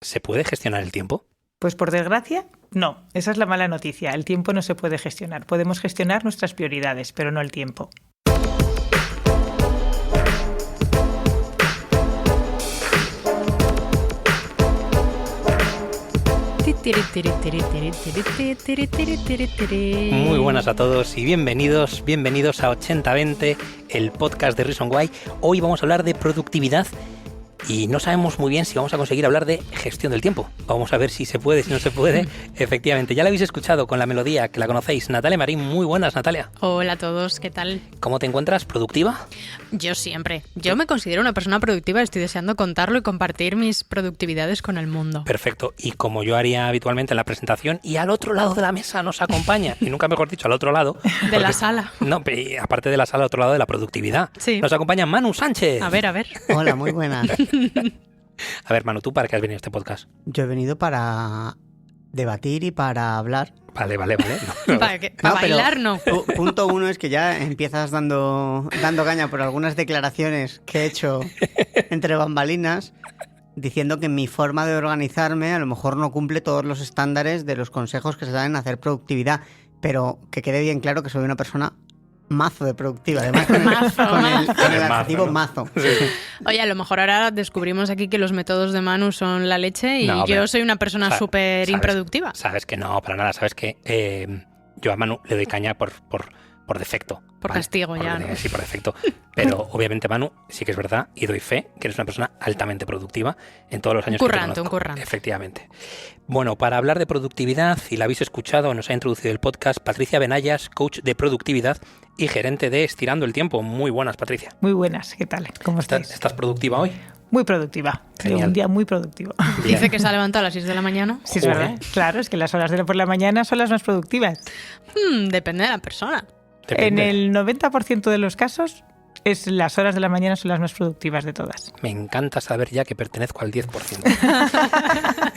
¿Se puede gestionar el tiempo? Pues por desgracia, no. Esa es la mala noticia. El tiempo no se puede gestionar. Podemos gestionar nuestras prioridades, pero no el tiempo. Muy buenas a todos y bienvenidos a 8020, el podcast de Reason Why. Hoy vamos a hablar de productividad y no sabemos muy bien si vamos a conseguir hablar de gestión del tiempo. Vamos a ver si se puede, si no se puede. Efectivamente, ya la habéis escuchado con la melodía, que la conocéis. Natalia Marín, muy buenas, Natalia. Hola a todos, ¿qué tal? ¿Cómo te encuentras? ¿Productiva? Yo siempre. Yo me considero una persona productiva, estoy deseando contarlo y compartir mis productividades con el mundo. Perfecto. Y como yo haría habitualmente en la presentación, y al otro lado de la mesa nos acompaña, y nunca mejor dicho, al otro lado. De la sala. No, aparte de la sala, al otro lado de la productividad. Sí. Nos acompaña Manu Sánchez. A ver. Hola, muy buenas. A ver, Manu, ¿tú para qué has venido a este podcast? Yo he venido para debatir y para hablar. Vale. No. Para bailar, no. Punto uno es que ya empiezas dando caña por algunas declaraciones que he hecho entre bambalinas, diciendo que mi forma de organizarme a lo mejor no cumple todos los estándares de los consejos que se dan en hacer productividad, pero que quede bien claro que soy una persona mazo de productiva, además con el adjetivo mazo. Sí. Oye, a lo mejor ahora descubrimos aquí que los métodos de Manu son la leche y No, yo soy una persona súper improductiva. Sabes que no, para nada. Sabes que yo a Manu le doy caña por defecto. Por ¿vale? castigo ya, ¿no? Sí, por defecto. Pero obviamente, Manu, sí que es verdad y doy fe que eres una persona altamente productiva en todos los años que te conozco. Un currante. Efectivamente. Bueno, para hablar de productividad, y la habéis escuchado, nos ha introducido el podcast Patricia Benayas, coach de productividad y gerente de Estirando el Tiempo. Muy buenas, Patricia. Muy buenas, ¿qué tal? ¿Cómo estáis? ¿Estás productiva hoy? Muy productiva. Genial. Un día muy productivo. Bien. Dice que se ha levantado a las 6 de la mañana. Sí, es verdad. Claro, es que las horas de por la mañana son las más productivas. Depende de la persona. Depende. En el 90% de los casos, las horas de la mañana son las más productivas de todas. Me encanta saber ya que pertenezco al 10%.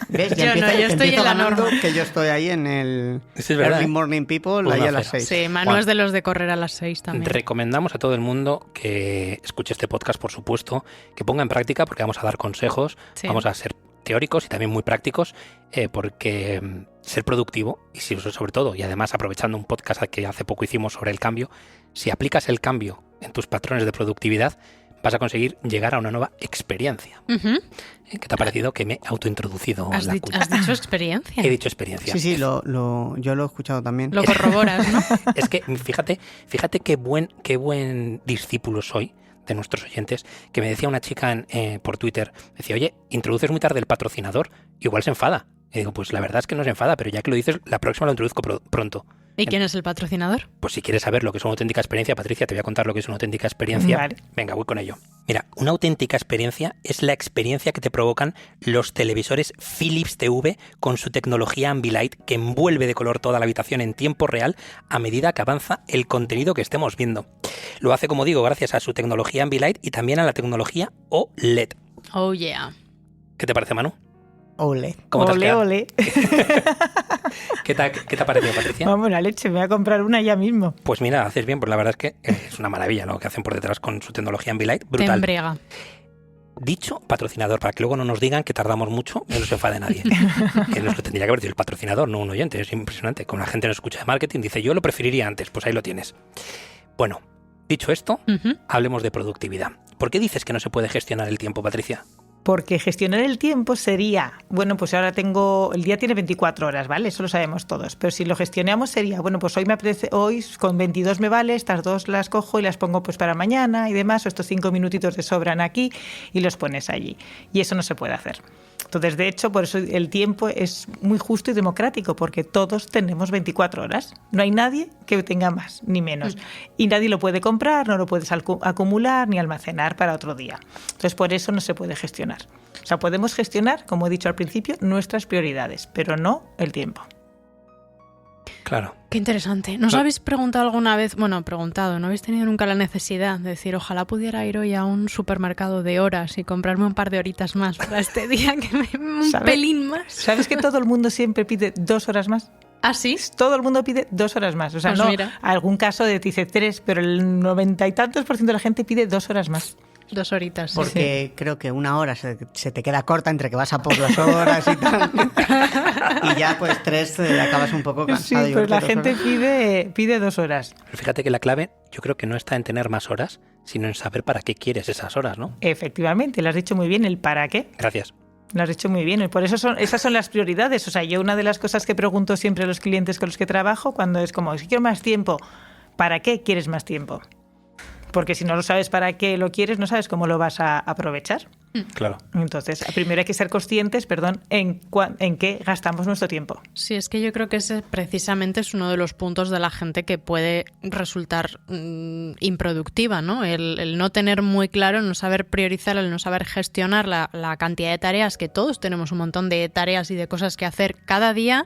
¿Ves? Yo estoy en la ganando norma. que yo estoy ahí en el Sí, es verdad, Early ¿eh? Morning People, Una ahí a cera. las 6. Sí, Manu Bueno. es de los de correr a las 6 también. Recomendamos a todo el mundo que escuche este podcast, por supuesto, que ponga en práctica, porque vamos a dar consejos, Sí. vamos a ser teóricos y también muy prácticos, porque ser productivo, y sobre todo, y además aprovechando un podcast que hace poco hicimos sobre el cambio, si aplicas el cambio en tus patrones de productividad, vas a conseguir llegar a una nueva experiencia. Ujú. ¿Qué te ha parecido que me he autointroducido ¿Has la dicho experiencia? He dicho experiencia. Sí, yo lo he escuchado también. Lo corroboras, ¿no? Es que fíjate qué buen discípulo soy de nuestros oyentes, que me decía una chica por Twitter, decía, oye, introduces muy tarde el patrocinador, igual se enfada. Y digo, pues la verdad es que no se enfada, pero ya que lo dices, la próxima lo introduzco pronto. ¿Y quién es el patrocinador? Pues si quieres saber lo que es una auténtica experiencia, Patricia, te voy a contar lo que es una auténtica experiencia. Vale. Venga, voy con ello. Mira, una auténtica experiencia es la experiencia que te provocan los televisores Philips TV con su tecnología Ambilight que envuelve de color toda la habitación en tiempo real a medida que avanza el contenido que estemos viendo. Lo hace, como digo, gracias a su tecnología Ambilight y también a la tecnología OLED. Oh, yeah. ¿Qué te parece, Manu? Ole. ¿Cómo te has Ole, quedado? ole. ¿Qué te ha parecido, Patricia? Vamos, la leche, me voy a comprar una ya mismo. Pues mira, haces bien, pues la verdad es que es una maravilla lo que hacen por detrás con su tecnología Ambilight. Te Brutal. embriaga. Dicho patrocinador, para que luego no nos digan que tardamos mucho y no se enfade nadie. Que nos lo tendría que haber dicho el patrocinador, no un oyente. Es impresionante. Como la gente nos escucha de marketing, dice, yo lo preferiría antes. Pues ahí lo tienes. Bueno, dicho esto, Ujú. hablemos de productividad. ¿Por qué dices que no se puede gestionar el tiempo, Patricia? Porque gestionar el tiempo sería, bueno, pues ahora el día tiene 24 horas, ¿vale? Eso lo sabemos todos. Pero si lo gestionamos sería, bueno, pues hoy con 22 me vale, estas 2 las cojo y las pongo pues para mañana y demás, o estos 5 minutitos te sobran aquí y los pones allí. Y eso no se puede hacer. Entonces, de hecho, por eso el tiempo es muy justo y democrático, porque todos tenemos 24 horas. No hay nadie que tenga más ni menos. Y nadie lo puede comprar, no lo puedes acumular ni almacenar para otro día. Entonces, por eso no se puede gestionar. O sea, podemos gestionar, como he dicho al principio, nuestras prioridades, pero no el tiempo. Claro. Qué interesante. ¿Nos habéis preguntado alguna vez, ¿no habéis tenido nunca la necesidad de decir, ojalá pudiera ir hoy a un supermercado de horas y comprarme un par de horitas más para este día, un pelín más? ¿Sabes que todo el mundo siempre pide 2 horas más? ¿Ah, sí? Todo el mundo pide 2 horas más. O sea, Pues no, mira. algún caso dice 3, pero el 90 y tantos % de la gente pide 2 horas más. 2 horitas. Sí. Porque creo que 1 hora se te queda corta entre que vas a por las horas y tal. Y ya pues 3 acabas un poco cansado. Sí, pues la gente pide 2 horas. Pero fíjate que la clave yo creo que no está en tener más horas, sino en saber para qué quieres esas horas, ¿no? Efectivamente, lo has dicho muy bien, el para qué. Gracias. Lo has dicho muy bien. Por eso esas son las prioridades. O sea, yo una de las cosas que pregunto siempre a los clientes con los que trabajo, cuando es como, si quiero más tiempo, ¿para qué quieres más tiempo? Porque si no lo sabes para qué lo quieres, no sabes cómo lo vas a aprovechar. Claro. Entonces, primero hay que ser conscientes, en qué gastamos nuestro tiempo. Sí, es que yo creo que ese precisamente es uno de los puntos de la gente que puede resultar improductiva, ¿no? El no tener muy claro, el no saber priorizar, el no saber gestionar la cantidad de tareas, que todos tenemos un montón de tareas y de cosas que hacer cada día,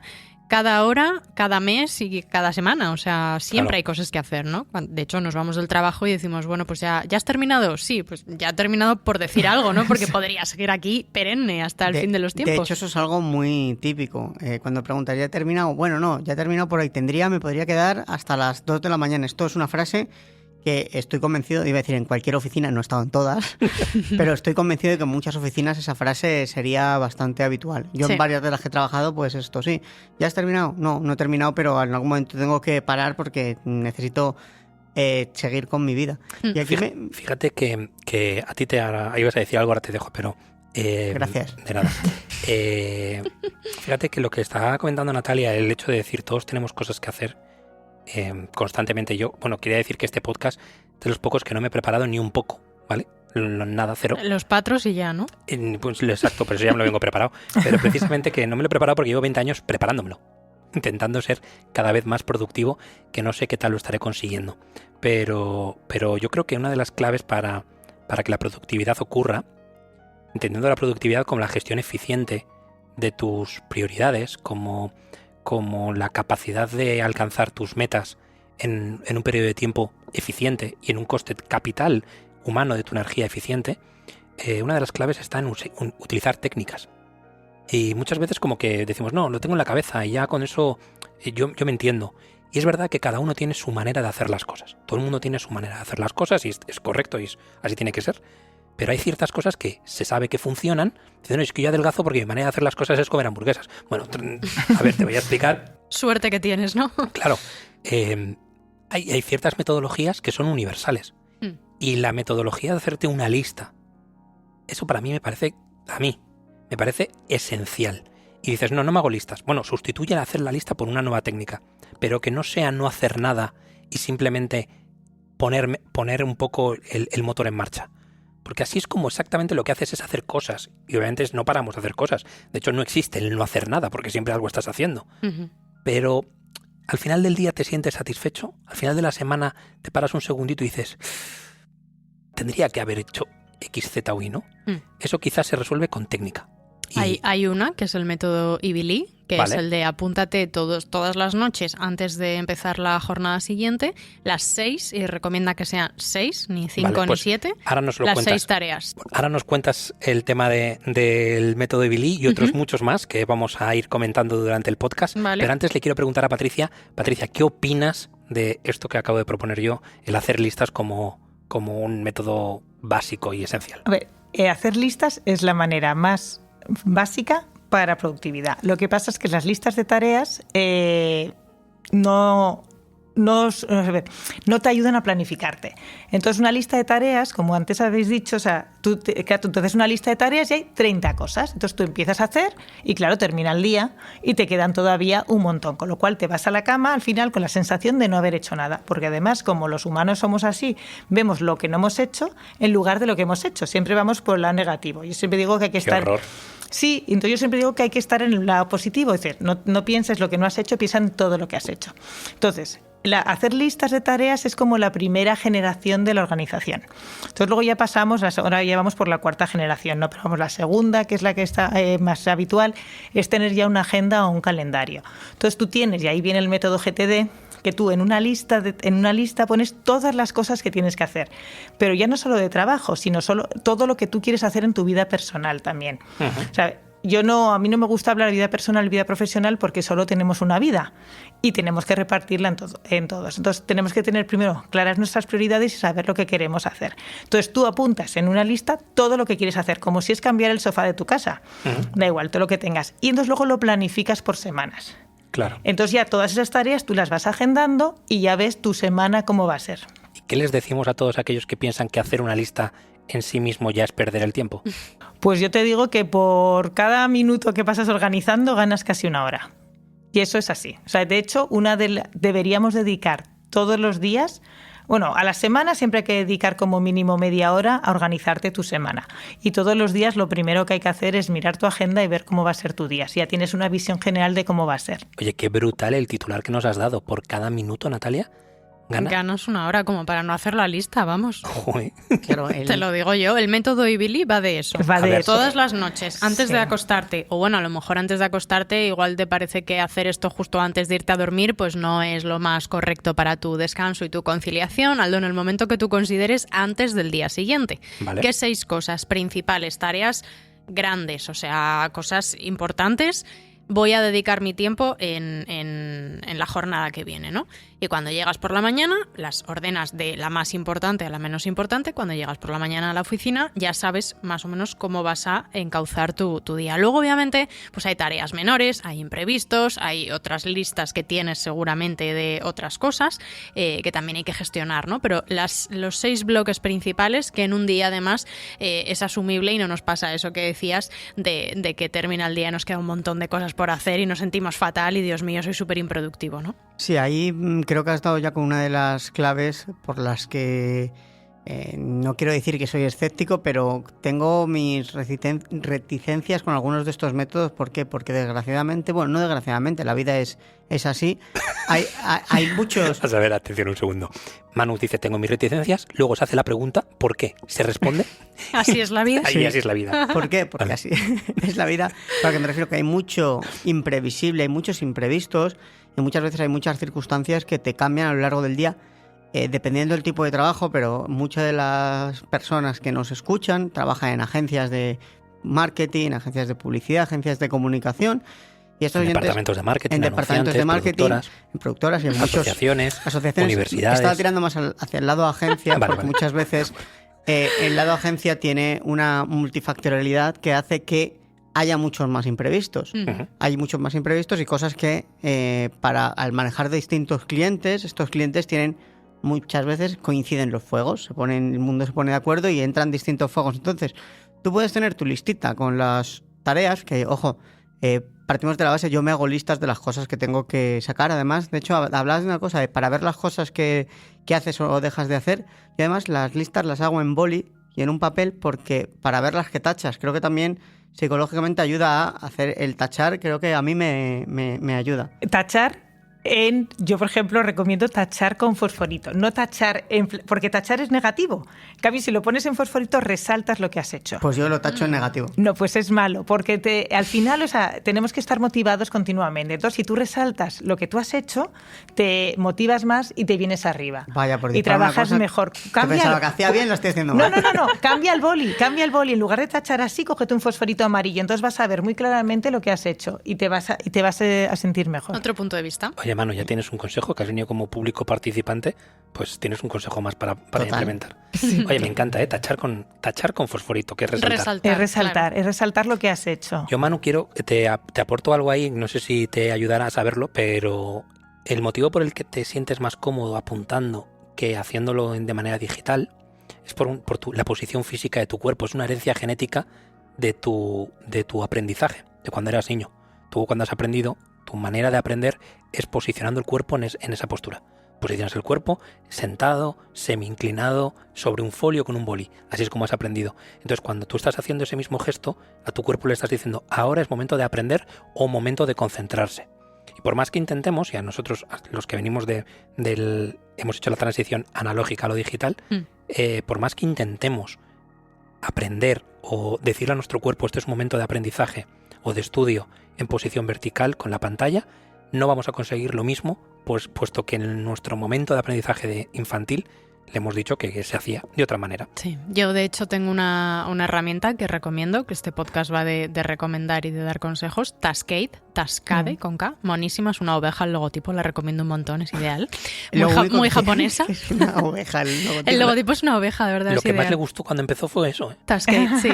cada hora, cada mes y cada semana. O sea, siempre hay cosas que hacer, ¿no? De hecho, nos vamos del trabajo y decimos, bueno, pues ¿ya has terminado? Sí, pues ya he terminado por decir algo, ¿no? Porque podría seguir aquí perenne hasta el fin de los tiempos. De hecho, eso es algo muy típico. Cuando preguntas, ¿ya he terminado? Bueno, no, ya he terminado por hoy. Me podría quedar hasta las 2 de la mañana. Esto es una frase que estoy convencido, iba a decir en cualquier oficina, no he estado en todas, pero estoy convencido de que en muchas oficinas esa frase sería bastante habitual. Yo en varias de las que he trabajado, pues esto sí. ¿Ya has terminado? No he terminado, pero en algún momento tengo que parar porque necesito seguir con mi vida. Y aquí fíjate que a ti ibas a decir algo, ahora te dejo, pero... Gracias. De nada. Fíjate que lo que estaba comentando Natalia, el hecho de decir todos tenemos cosas que hacer constantemente. Yo, quería decir que este podcast de los pocos que no me he preparado ni un poco, ¿vale? Nada, cero. Los patros y ya, ¿no? Pues exacto, pero eso ya me lo vengo preparado. Pero precisamente que no me lo he preparado porque llevo 20 años preparándomelo, intentando ser cada vez más productivo, que no sé qué tal lo estaré consiguiendo. Pero yo creo que una de las claves para que la productividad ocurra, entendiendo la productividad como la gestión eficiente de tus prioridades, como la capacidad de alcanzar tus metas en un periodo de tiempo eficiente y en un coste capital humano de tu energía eficiente, una de las claves está en utilizar técnicas. Y muchas veces como que decimos, no, lo tengo en la cabeza y ya con eso yo me entiendo. Y es verdad que cada uno tiene su manera de hacer las cosas. Todo el mundo tiene su manera de hacer las cosas y es correcto y así tiene que ser. Pero hay ciertas cosas que se sabe que funcionan. Dicen, no, es que yo adelgazo porque mi manera de hacer las cosas es comer hamburguesas. Bueno, a ver, te voy a explicar. Suerte que tienes, ¿no? Claro. Hay ciertas metodologías que son universales. Y la metodología de hacerte una lista, eso para mí me parece esencial. Y dices, no me hago listas. Bueno, sustituye el hacer la lista por una nueva técnica. Pero que no sea no hacer nada y simplemente poner un poco el motor en marcha. Porque así es como exactamente lo que haces es hacer cosas. Y obviamente no paramos de hacer cosas. De hecho, no existe el no hacer nada, porque siempre algo estás haciendo. Uh-huh. Pero al final del día te sientes satisfecho. Al final de la semana te paras un segundito y dices, tendría que haber hecho X, Z o Y, ¿no? Eso quizás se resuelve con técnica. Hay una, que es el método Ibili, que es el de apúntate todas las noches antes de empezar la jornada siguiente, las 6, y recomienda que sean 6, ni 5 ni 7, las 6 tareas. Ahora nos cuentas el tema del método Ibili y otros muchos más que vamos a ir comentando durante el podcast. Vale. Pero antes le quiero preguntar a Patricia, ¿qué opinas de esto que acabo de proponer yo, el hacer listas como un método básico y esencial? A ver, hacer listas es la manera más básica para productividad. Lo que pasa es que las listas de tareas no te ayudan a planificarte. Entonces, una lista de tareas, como antes habéis dicho, o sea, tú haces una lista de tareas y hay 30 cosas. Entonces, tú empiezas a hacer y, claro, termina el día y te quedan todavía un montón. Con lo cual, te vas a la cama al final con la sensación de no haber hecho nada. Porque además, como los humanos somos así, vemos lo que no hemos hecho en lugar de lo que hemos hecho. Siempre vamos por el lado negativo. Yo siempre digo que hay que estar... ¡Qué horror! Sí, entonces yo siempre digo que hay que estar en el lado positivo. Es decir, no pienses lo que no has hecho, piensa en todo lo que has hecho. Entonces... hacer listas de tareas es como la primera generación de la organización. Entonces luego ya ahora ya vamos por la 4ª generación, ¿no? Pero vamos, la segunda, que es la que está más habitual, es tener ya una agenda o un calendario. Entonces tú tienes, y ahí viene el método GTD, que tú en una lista pones todas las cosas que tienes que hacer. Pero ya no solo de trabajo, sino todo lo que tú quieres hacer en tu vida personal también. Uh-huh. O sea, a mí no me gusta hablar de vida personal y vida profesional porque solo tenemos una vida y tenemos que repartirla en todos. Entonces tenemos que tener primero claras nuestras prioridades y saber lo que queremos hacer. Entonces tú apuntas en una lista todo lo que quieres hacer, como si es cambiar el sofá de tu casa. Da igual, todo lo que tengas. Y entonces luego lo planificas por semanas. Claro. Entonces ya todas esas tareas tú las vas agendando y ya ves tu semana cómo va a ser. ¿Y qué les decimos a todos aquellos que piensan que hacer una lista en sí mismo ya es perder el tiempo? Pues yo te digo que por cada minuto que pasas organizando ganas casi una hora. Y eso es así. O sea, de hecho, deberíamos dedicar todos los días, bueno, a la semana siempre hay que dedicar como mínimo media hora a organizarte tu semana. Y todos los días lo primero que hay que hacer es mirar tu agenda y ver cómo va a ser tu día. Si ya tienes una visión general de cómo va a ser. Oye, qué brutal el titular que nos has dado. Por cada minuto, Natalia, ganas una hora como para no hacer la lista, vamos. Joder. Claro, Te lo digo yo, el método Ibili va de eso. Va de eso. Todas las noches, antes de acostarte, o bueno, a lo mejor antes de acostarte, igual te parece que hacer esto justo antes de irte a dormir, pues no es lo más correcto para tu descanso y tu conciliación, hazlo en el momento que tú consideres antes del día siguiente. Vale. ¿Qué 6 cosas principales, tareas grandes, o sea, cosas importantes? Voy a dedicar mi tiempo en la jornada que viene, ¿no? Y cuando llegas por la mañana, las ordenas de la más importante a la menos importante. Cuando llegas por la mañana a la oficina, ya sabes más o menos cómo vas a encauzar tu día. Luego, obviamente, pues hay tareas menores, hay imprevistos, hay otras listas que tienes seguramente de otras cosas que también hay que gestionar, ¿no? Pero los 6 bloques principales, que en un día además es asumible y no nos pasa eso que decías de que termina el día y nos queda un montón de cosas por hacer y nos sentimos fatal y Dios mío, soy súper improductivo, ¿no? Sí, ahí creo que has dado ya con una de las claves por las que no quiero decir que soy escéptico, pero tengo mis reticencias con algunos de estos métodos. ¿Por qué? Porque desgraciadamente, bueno, no desgraciadamente, la vida es así. Hay muchos... Vas a ver, atención un segundo. Manu dice, tengo mis reticencias, luego se hace la pregunta, ¿por qué? ¿Se responde? Así es la vida. Ahí así es la vida. ¿Por qué? Porque así es la vida. Para que me refiero que hay mucho imprevisible, hay muchos imprevistos y muchas veces hay muchas circunstancias que te cambian a lo largo del día, dependiendo del tipo de trabajo, pero muchas de las personas que nos escuchan trabajan en agencias de marketing, agencias de publicidad, agencias de comunicación. Y estos En oyentes, departamentos de marketing, en departamentos de marketing, en productoras y en muchas asociaciones, universidades. Estaba tirando más hacia el lado agencia, porque muchas veces el lado agencia tiene una multifactorialidad que hace que haya muchos más imprevistos. Hay muchos más imprevistos y cosas que al manejar distintos clientes, estos clientes tienen muchas veces coinciden los fuegos, el mundo se pone de acuerdo y entran distintos fuegos. Entonces, tú puedes tener tu listita con las tareas que, ojo, partimos de la base, yo me hago listas de las cosas que tengo que sacar. Además, de hecho, hablabas de una cosa, para ver las cosas que haces o dejas de hacer. Y además, las listas las hago en boli y en un papel porque para ver las que tachas. Creo que también psicológicamente ayuda a hacer el tachar, creo que a mí me ayuda. Tachar. Yo, por ejemplo, recomiendo tachar con fosforito, no tachar, porque tachar es negativo. En cambio, si lo pones en fosforito, resaltas lo que has hecho. Pues yo lo tacho en negativo. No, pues es malo, porque al final, o sea, tenemos que estar motivados continuamente. Entonces, si tú resaltas lo que tú has hecho, te motivas más y te vienes arriba. Vaya, por y trabajas mejor. Yo pensaba que hacía bien, lo estoy haciendo mal. No, cambia el boli. En lugar de tachar así, cógete un fosforito amarillo. Entonces vas a ver muy claramente lo que has hecho y te vas a sentir mejor. Otro punto de vista. Oye, Manu, ya tienes un consejo, que has venido como público participante, pues tienes un consejo más para implementar. Sí. Oye, me encanta, tachar con fosforito, que es resaltar. Es resaltar lo que has hecho. Yo, Manu, te aporto algo ahí, no sé si te ayudará a saberlo, pero el motivo por el que te sientes más cómodo apuntando que haciéndolo de manera digital es por la posición física de tu cuerpo, es una herencia genética de tu aprendizaje, de cuando eras niño. Tú, cuando has aprendido, tu manera de aprender es posicionando el cuerpo en esa postura. Posicionas el cuerpo sentado, semi-inclinado, sobre un folio con un boli. Así es como has aprendido. Entonces, cuando tú estás haciendo ese mismo gesto, a tu cuerpo le estás diciendo, ahora es momento de aprender o momento de concentrarse. Y por más que intentemos, y a nosotros, los que venimos hemos hecho la transición analógica a lo digital, por más que intentemos aprender o decirle a nuestro cuerpo, esto es un momento de aprendizaje o de estudio en posición vertical con la pantalla, no vamos a conseguir lo mismo, pues puesto que en nuestro momento de aprendizaje infantil le hemos dicho que se hacía de otra manera. Sí, yo de hecho tengo una herramienta que recomiendo, que este podcast va de recomendar y de dar consejos, Tascade, con K, monísima, es una oveja el logotipo, la recomiendo un montón, es ideal. Muy japonesa. Es una oveja el logotipo. El logotipo es una oveja, de verdad. Lo es que ideal. más le gustó cuando empezó fue eso. Tascade, sí.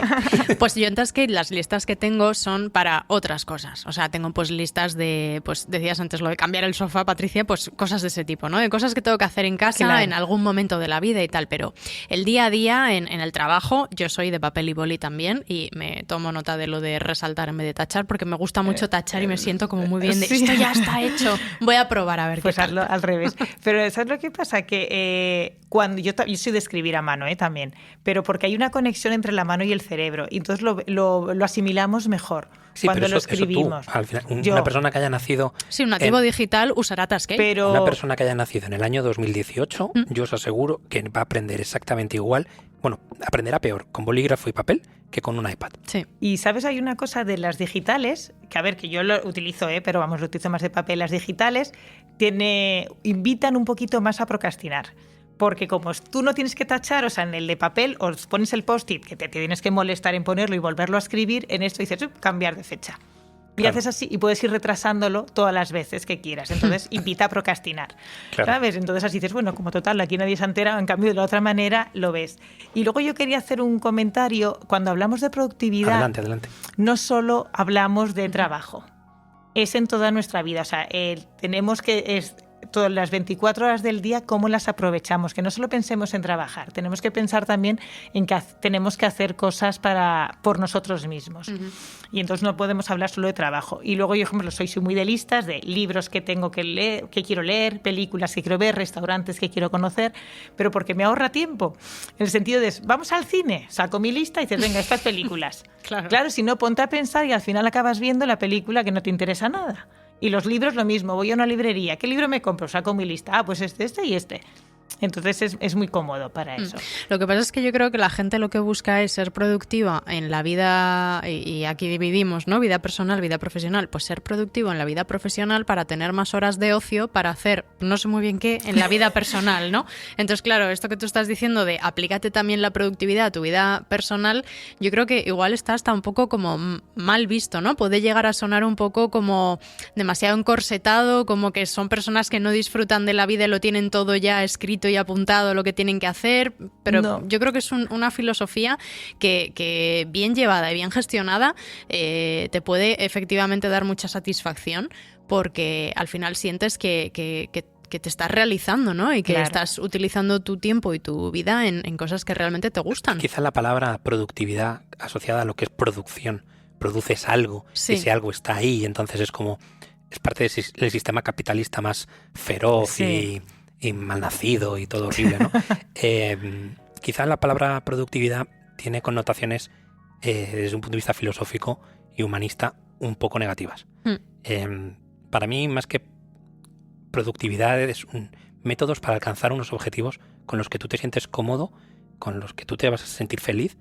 Pues yo en Tascade las listas que tengo son para otras cosas. O sea, tengo pues listas de, pues decías antes lo de cambiar el sofá, Patricia, pues cosas de ese tipo, ¿no? De cosas que tengo que hacer en casa, Claro. en algún momento de la vida y tal, pero el día a día en el trabajo yo soy de papel y boli también y me tomo nota de lo de resaltar en vez de tachar porque me gusta mucho tachar y me siento como muy bien de sí. esto ya está hecho, voy a probar a ver Pues qué tal. hazlo al revés. Pero ¿sabes lo que pasa? Que cuando yo soy de escribir a mano también, pero porque hay una conexión entre la mano y el cerebro y entonces lo asimilamos mejor Sí, cuando pero lo eso tú, escribimos. al final, Yo. una persona que haya nacido... Sí, un nativo digital usará Tascade. Pero Una persona que haya nacido en el año 2018, yo os aseguro que va a aprender exactamente igual. Bueno, aprenderá peor con bolígrafo y papel que con un iPad. Sí. Y sabes, hay una cosa de las digitales, que a ver, que yo lo utilizo, pero vamos, lo utilizo más de papel. Las digitales invitan un poquito más a procrastinar. Porque como tú no tienes que tachar, o sea, en el de papel, os pones el post-it, que te tienes que molestar en ponerlo y volverlo a escribir, en esto dices, cambiar de fecha. Y Claro. haces así y puedes ir retrasándolo todas las veces que quieras. Entonces, invita a procrastinar. Claro. ¿Sabes? Entonces así dices, bueno, como total, aquí nadie se entera, en cambio de la otra manera lo ves. Y luego yo quería hacer un comentario. Cuando hablamos de productividad, Adelante. no solo hablamos de trabajo, es en toda nuestra vida. O sea, tenemos que... todas las 24 horas del día, cómo las aprovechamos, que no solo pensemos en trabajar, tenemos que pensar también en que tenemos que hacer cosas por nosotros mismos. Y entonces no podemos hablar solo de trabajo. Y luego yo, por ejemplo, soy muy de listas de libros que tengo que leer, que quiero leer, películas que quiero ver, restaurantes que quiero conocer, pero porque me ahorra tiempo. En el sentido de, vamos al cine, saco mi lista y dices, venga, estas películas. Claro, si no, ponte a pensar y al final acabas viendo la película que no te interesa nada. Y los libros lo mismo, voy a una librería, ¿qué libro me compro? Saco mi lista, pues este y este. Entonces es muy cómodo para eso. Lo que pasa es que yo creo que la gente lo que busca es ser productiva en la vida, y aquí dividimos, ¿no? Vida personal, vida profesional. Pues ser productivo en la vida profesional para tener más horas de ocio para hacer no sé muy bien qué en la vida personal, ¿no? Entonces, claro, esto que tú estás diciendo de aplícate también la productividad a tu vida personal, yo creo que igual está hasta un poco como mal visto, ¿no? Puede llegar a sonar un poco como demasiado encorsetado, como que son personas que no disfrutan de la vida y lo tienen todo ya escrito y apuntado lo que tienen que hacer, pero No. yo creo que es una filosofía que bien llevada y bien gestionada te puede efectivamente dar mucha satisfacción porque al final sientes que te estás realizando, ¿no? Y que Claro. estás utilizando tu tiempo y tu vida en cosas que realmente te gustan. Quizá la palabra productividad asociada a lo que es producción. Produces algo, Sí. ese algo está ahí, entonces es como... Es parte del sistema capitalista más feroz Sí. y malnacido y todo horrible, ¿no? Quizá la palabra productividad tiene connotaciones desde un punto de vista filosófico y humanista un poco negativas. Para mí, más que productividad, es métodos para alcanzar unos objetivos con los que tú te sientes cómodo, con los que tú te vas a sentir feliz,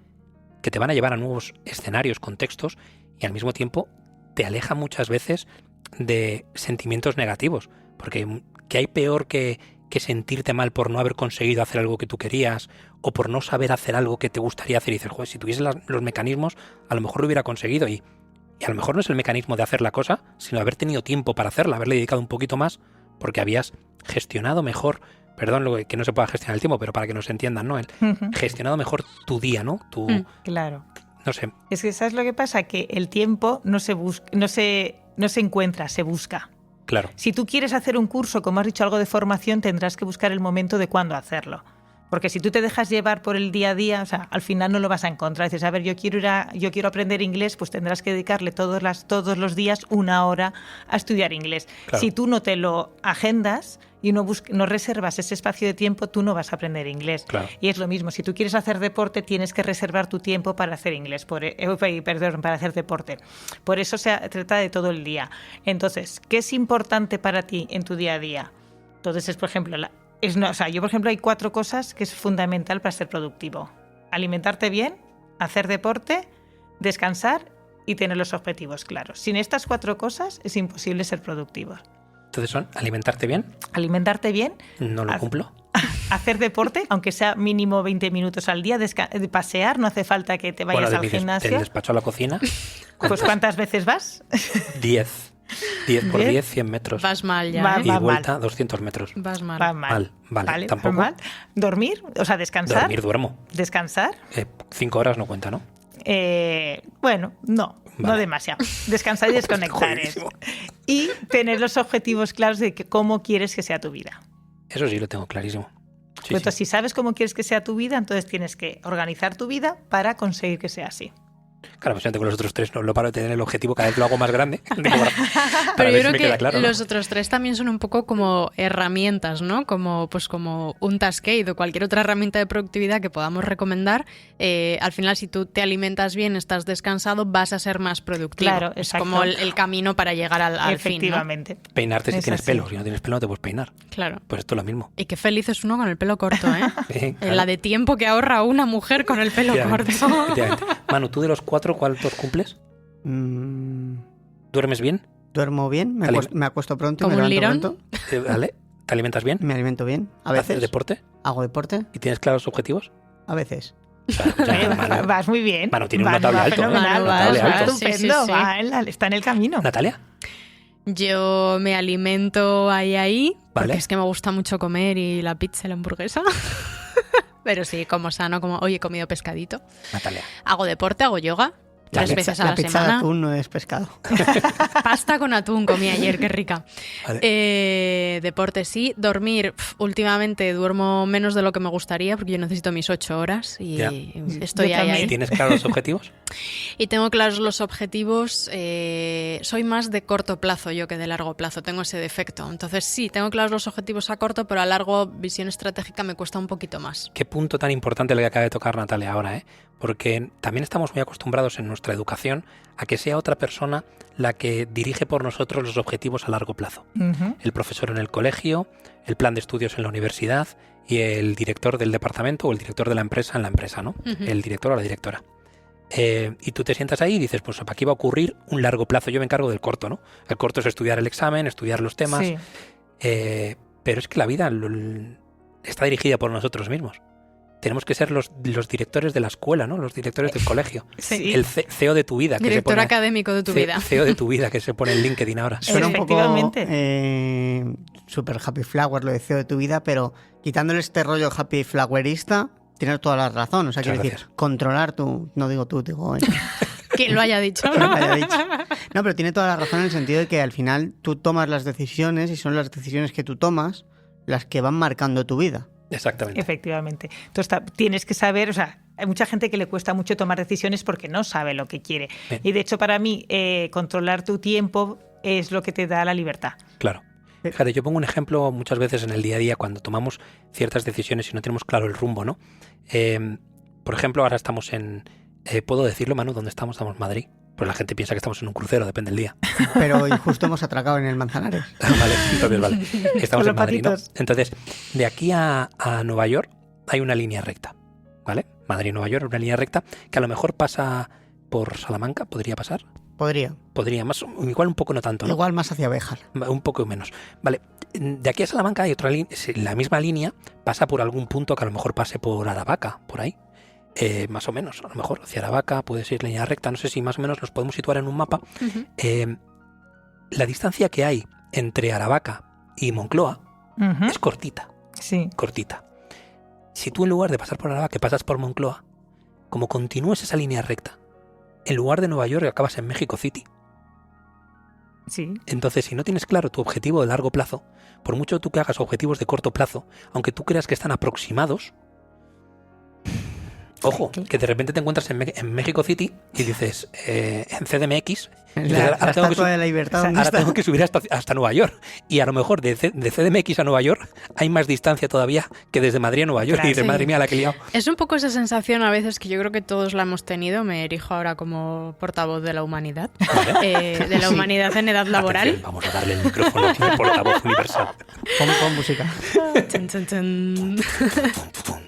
que te van a llevar a nuevos escenarios, contextos, y al mismo tiempo te aleja muchas veces de sentimientos negativos, porque ¿qué hay peor que sentirte mal por no haber conseguido hacer algo que tú querías o por no saber hacer algo que te gustaría hacer? Y dices, joder, si tuviese los mecanismos, a lo mejor lo hubiera conseguido. Y a lo mejor no es el mecanismo de hacer la cosa, sino haber tenido tiempo para hacerla, haberle dedicado un poquito más, porque habías gestionado mejor, perdón lo que no se pueda gestionar el tiempo, pero para que nos entiendan, ¿no? Gestionado mejor tu día, ¿no? Claro. No sé. Es que ¿sabes lo que pasa? Que el tiempo no se encuentra, se busca. Claro. Si tú quieres hacer un curso, como has dicho, algo de formación, tendrás que buscar el momento de cuándo hacerlo. Porque si tú te dejas llevar por el día a día, o sea, al final no lo vas a encontrar. Dices, a ver, yo quiero aprender inglés, pues tendrás que dedicarle todos los días 1 hora a estudiar inglés. Claro. Si tú no te lo agendas y no reservas ese espacio de tiempo, tú no vas a aprender inglés. Claro. Y es lo mismo, si tú quieres hacer deporte, tienes que reservar tu tiempo para hacer inglés, para hacer deporte. Por eso se trata de todo el día. Entonces, ¿qué es importante para ti en tu día a día? Entonces, es, por ejemplo, yo, por ejemplo, hay 4 cosas que es fundamental para ser productivo. Alimentarte bien, hacer deporte, descansar y tener los objetivos claros. Sin estas 4 cosas es imposible ser productivo. Entonces son alimentarte bien. Alimentarte bien. No lo cumplo. hacer deporte, aunque sea mínimo 20 minutos al día, pasear, no hace falta que te vayas al gimnasio. Del despacho a la cocina. Pues ¿cuántas veces vas? 10. 10 por 10, 100 metros. Vas mal ya. Y vuelta, 200 metros. Vas mal. Va mal. Vale, tampoco. Mal. ¿Dormir? O sea, descansar. Duermo. ¿Descansar? 5 horas no cuenta, ¿no? Bueno, no demasiado. Descansar y desconectar. Y tener los objetivos claros de cómo quieres que sea tu vida. Eso sí, lo tengo clarísimo. Sí, entonces, si sabes cómo quieres que sea tu vida, entonces tienes que organizar tu vida para conseguir que sea así. Claro, pues con los otros 3 no paro de tener el objetivo, cada vez lo hago más grande. Pero yo creo que claro, los otros 3 también son un poco como herramientas, ¿no? Como un Taskade o cualquier otra herramienta de productividad que podamos recomendar. Al final, si tú te alimentas bien, estás descansado, vas a ser más productivo. Claro, es como el camino para llegar al fin, ¿no? Efectivamente. Peinarte si tienes pelo. Si no tienes pelo, no te puedes peinar. Claro. Pues esto es lo mismo. Y qué feliz es uno con el pelo corto, ¿eh? Sí, claro. La de tiempo que ahorra una mujer con el pelo corto. Manu, ¿tú de los 4 cuántos cumples? ¿Duermes bien? Duermo bien, me acuesto pronto, ¿Como me un levanto lirón? pronto. ¿Vale? ¿Te alimentas bien? Me alimento bien, a veces. ¿Haces deporte? ¿Hago deporte? ¿Y tienes claros objetivos? A veces. O sea, vas muy bien. Manu tiene un notable alto. Estupendo, sí. Está en el camino. ¿Natalia? Yo me alimento ahí, porque Vale. es que me gusta mucho comer y la pizza y la hamburguesa. Pero sí, como sano, hoy he comido pescadito. Natalia. Hago deporte, hago yoga. 3 veces a la pizza semana. de atún no es pescado. Pasta con atún comí ayer, qué rica. Vale. Deporte sí. Dormir, últimamente duermo menos de lo que me gustaría porque yo necesito mis 8 horas y estoy Yo ahí. también. ¿Tienes claros los objetivos? Y tengo claros los objetivos. Soy más de corto plazo yo que de largo plazo. Tengo ese defecto. Entonces sí, tengo claros los objetivos a corto, pero a largo visión estratégica me cuesta un poquito más. Qué punto tan importante el que acaba de tocar Natalia ahora, ¿eh? Porque también estamos muy acostumbrados en nuestra educación a que sea otra persona la que dirige por nosotros los objetivos a largo plazo. Uh-huh. El profesor en el colegio, el plan de estudios en la universidad y el director del departamento o el director de la empresa en la empresa, ¿no? Uh-huh. El director o la directora. Y tú te sientas ahí y dices, pues aquí va a ocurrir un largo plazo, yo me encargo del corto, ¿no? El corto es estudiar el examen, estudiar los temas, Sí. Pero es que la vida está dirigida por nosotros mismos. Tenemos que ser los directores de la escuela, ¿no? Los directores del colegio. Sí. El CEO de tu vida. Que Director se pone, académico de tu vida. CEO de tu vida, que se pone en LinkedIn ahora. Suena un poco Efectivamente. super happy flower, lo de CEO de tu vida, pero quitándole este rollo happy flowerista, tienes toda la razón. O sea, Muchas quiero decir, controlar tu... No digo tú, digo... Quien lo haya dicho. Quien lo haya dicho. No, pero tiene toda la razón en el sentido de que al final tú tomas las decisiones y son las decisiones que tú tomas las que van marcando tu vida. Exactamente. Efectivamente. Entonces tienes que saber, o sea, hay mucha gente que le cuesta mucho tomar decisiones porque no sabe lo que quiere. Bien. Y de hecho para mí controlar tu tiempo es lo que te da la libertad. Claro. Fíjate, yo pongo un ejemplo muchas veces en el día a día cuando tomamos ciertas decisiones y no tenemos claro el rumbo, ¿no? Por ejemplo, ahora estamos en... ¿Puedo decirlo, Manu? ¿Dónde estamos? Estamos en Madrid. Pero la gente piensa que estamos en un crucero, depende del día. Pero hoy justo hemos atracado en el Manzanares. Vale, entonces vale. Estamos Con en los Madrid, ¿no? patitos. Entonces, de aquí a Nueva York hay una línea recta, ¿vale? Madrid-Nueva York, una línea recta que a lo mejor pasa por Salamanca, ¿podría pasar? Podría. Podría, más, igual un poco no tanto, ¿no? Igual más hacia Béjar. Un poco menos. Vale, de aquí a Salamanca hay otra línea, la misma línea pasa por algún punto que a lo mejor pase por Aravaca, por ahí. Más o menos, a lo mejor hacia Aravaca puede ser línea recta, no sé si más o menos nos podemos situar en un mapa. Uh-huh. La distancia que hay entre Aravaca y Moncloa Uh-huh. es cortita, Sí. cortita. Si tú en lugar de pasar por Aravaca, que pasas por Moncloa, como continúes esa línea recta, en lugar de Nueva York acabas en México City. Sí. Entonces, si no tienes claro tu objetivo de largo plazo, por mucho tú que hagas objetivos de corto plazo, aunque tú creas que están aproximados, ojo, que de repente te encuentras en México City y dices, en CDMX, y dices, La ahora tengo que Estatua de la Libertad. ¿dónde ahora está? tengo que subir hasta Nueva York. Y a lo mejor de CDMX a Nueva York hay más distancia todavía que desde Madrid a Nueva York. Claro, Y dices, sí. madre mía, la que he liado. Es un poco esa sensación a veces que yo creo que todos la hemos tenido. Me erijo ahora como portavoz de la humanidad. De la Sí. humanidad en edad laboral. Atención, vamos a darle el micrófono al portavoz universal. Pon música. Chun, chun, chun.